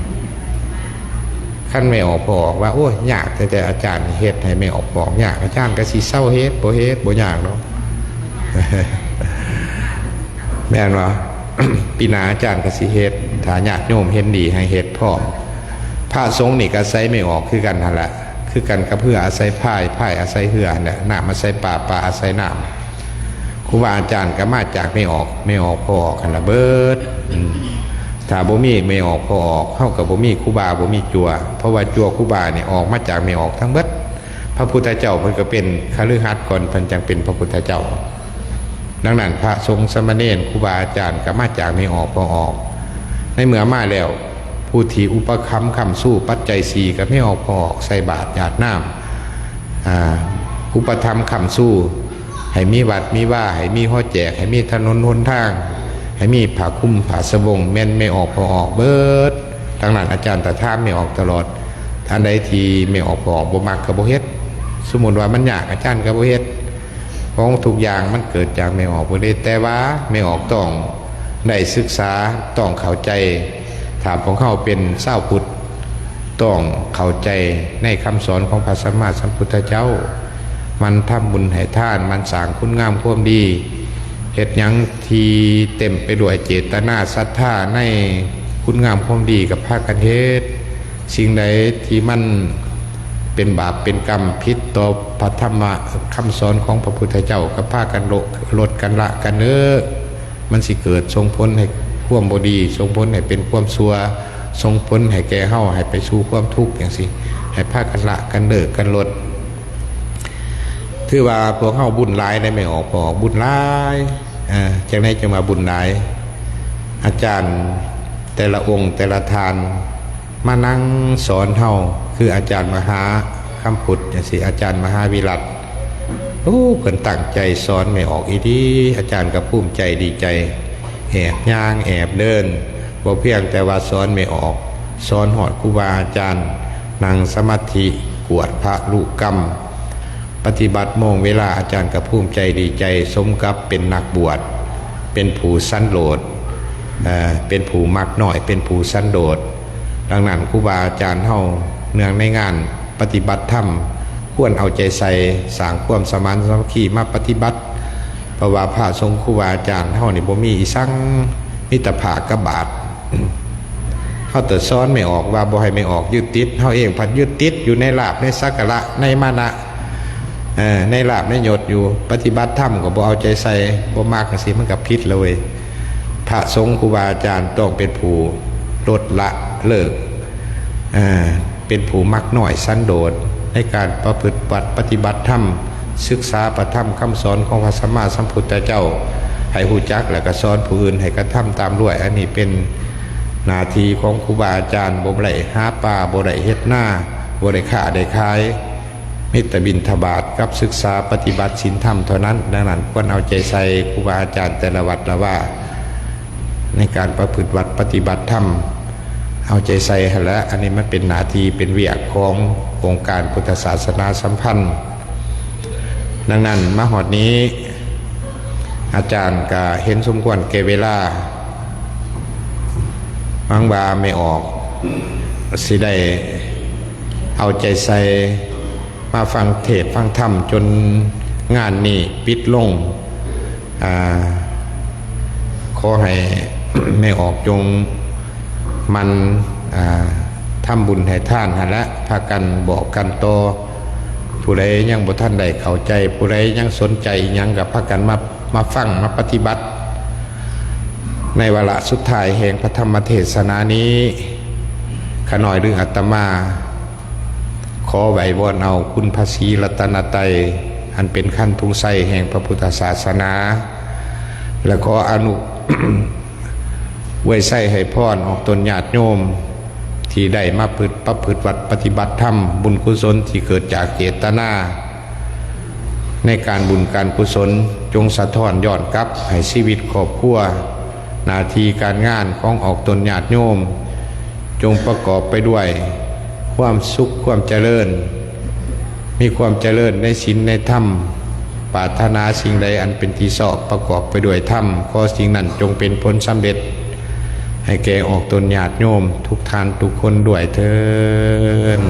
ขั้นไม่ออกพอออกว่าโอ้ยยากแต่อาจารย์เฮ็ดให้ไม่ออกบอกยากอาจารย์ก็สิเศร้าเฮ็ดบ่ยากเนาะ แม่นว่า ปีหน้าอาจารย์ก็สิเฮ็ดถ้าญาติโยมเห็นดีให้เฮ็ดพร้อมพระสงฆ์นี่ก็ใช้ไม่ออกคือกันนั่นแหละคือกันกับเพื่ออาศัยพายอาศัยเหือเนี่ยน้ำอาศัยป่าอาศัยน้ำครูบาอาจารย์ก็มาจากไม่ออกพอออกกันละเบิดถ้าบ่มีไม่ออกพอออกเข้ากับบ่มีครูบาบ่มีจัวเพราะว่าจัวครูบาเนี่ยออกมาจากไม่ออกทั้งเบิดพระพุทธเจ้าเพิ่นก็เป็นคฤหัสถ์ก่อนเพิ่นจังเป็นพระพุทธเจ้าดังนั้นพระสงฆ์สมณเณรครูบาอาจารย์ก็มาจากไม่ออกพอออกในเมื่อมาแล้วผู้ที่อุปคัมภ์คำสู้ปัจจัยสี่ก็ไม่ออกพอออกใส่บาตรหยาดน้ำอุปธรรมคำสู้ให้มีวัดมีว่าให้มีห้อแจกให้มีถนนหนทางให้มีผ้าคุ้มผ้าสบงแม่นไม่ออกพอออกเบิดดังนั้นอาจารย์ตะท่ามไม่ออกตลอดท่านใดที่ไม่ออกพอออกบ่มักกับบ่เฮ็ดสมมุติว่ามันยากอาจารย์กับบ่เฮ็ดของทุกอย่างมันเกิดจากไม่ออกบ่ได้แต่ว่าไม่ออกต้องได้ศึกษาต้องเข้าใจถามของเขาเป็นเศร้าพุทธต้องเข้าใจในคำสอนของพระสัมมาสัมพุทธเจ้ามันทำบุญให้ทานมันสร้างคุณงามความดีเฮ็ดหยังที่เต็มไปด้วยเจตนาศรัทธาในคุณงามความดีกับภาคกันเฮ็ดสิ่งใดที่มันเป็นบาปเป็นกรรมผิดต่อพระธรรมคำสอนของพระพุทธเจ้ากับภาคกันลดกันละกันเด้อมันสิเกิดส่งผลให้ความบ่ดีส่งผลให้เป็นความชั่ว ส่งผลให้แก่เฮาให้ไปสู่ความทุกข์อย่างสิให้พากันละกันเลิกกันลดถือว่าพวกเฮาบุญหลายได้ไม่ออกพอออกบุญหลายจากนั้นจะมาบุญหลายอาจารย์แต่ละองค์แต่ละทานมานั่งสอนเฮาคืออาจารย์มหาคำพุทธอย่างสิอาจารย์มหาวิรัตโอ้เพิ่นตั้งใจสอนไม่ออกอีดีอาจารย์ก็ภูมิใจดีใจแอบย่างแอบเดินบ่เพียงแต่ว่าสอนไม่ออกสอนหอดครูบาอาจารย์นั่งสมาธิกวดพระลูกกรรมปฏิบัติโมงเวลาอาจารย์ก็ภูมิใจดีใจสมกับเป็นนักบวชเป็นผู้สันโดษเป็นผู้มักน้อยเป็นผู้สันโดษดังนั้นครูบาอาจารย์เฮาเนื่องในงานปฏิบัติธรรมควรเอาใจใส่สร้างความสมานสามัคคีมาปฏิบัติเพราะว่าพระสงฆ์ครูบาอาจารย์เฮานี่บ่มีอีสังมิตรภาพกับบาทเฮาแต่ซ้อนไม่ออกว่าบ่ให้ไม่ออกยึดติดเฮาเองพัดยึดติดอยู่ในลาภในสักการะในมานะในลาภในยศอยู่ปฏิบัติธรรมก็บ่เอาใจใส่บ่มากจังซี่มันก็ผิดเลยพระสงฆ์ครูบาอาจารย์ต้องเป็นผู้ลดละเลิกเป็นผู้มักน้อยสันโดษในการประพฤติปฏิบัติธรรมศึกษาพระธรรมคำสอนของพระสัมมาสัมพุทธเจ้าให้ฮู้จักแล้วก็สอนผู้อื่นให้กระทำตามด้วยอันนี้เป็นหน้าที่ของครูบาอาจารย์บ่ได้หาป่าบ่ได้เฮ็ดหน้าบ่ได้ค้าได้ขายมิตรบิณฑบาตกับศึกษาปฏิบัติศีลธรรมเท่านั้นดังนั้นควรเอาใจใส่ครูบาอาจารย์แต่ละวัดละว่าในการประพฤติวัดปฏิบัติธรรมเอาใจใส่แล้วอันนี้มันเป็นหน้าที่เป็นเวียกขององค์การพุทธศาสนาสัมพันธ์ดังนั้นมาหอดนี้อาจารย์ก็เห็นสมควรแก่เวลาบางบาไม่ออกสิได้เอาใจใส่มาฟังเทศฟังธรรมจนงานนี้ปิดลงขอให้ ไม่ออกจงมันทำบุญให้ท่านและพากันบอกกันต่อผู้ใดยังบ่ท่านใดเข้าใจผู้ใดยังสนใจยังกับพากันมาฟังมาปฏิบัติในวาระสุดท้ายแห่งพระธรรมเทศนานี้ขน่อยหรืออาตมาขอไหววอนเอาคุณพระศรีรัตนตรัยอันเป็นขั้นทุงไส้แห่งพระพุทธศาสนาและขออนุ ไว้ใส่ให้พรออกตนญาติโยมที่ได้มาประพฤติวัดปฏิบัติธรรมบุญกุศลที่เกิดจากเจตนาในการบุญการกุศลจงสะท้อนย้อนกลับให้ชีวิตครอบครัวหน้าที่การงานของออกตนญาติโยมจงประกอบไปด้วยความสุขความเจริญมีความเจริญในศีลในธรรมปรารถนาสิ่งใดอันเป็นที่ชอบประกอบไปด้วยธรรมขอสิ่งนั้นจงเป็นผลสำเร็จให้แก่ออกตนญาติโยมทุกท่านทุกคนด้วยเถิด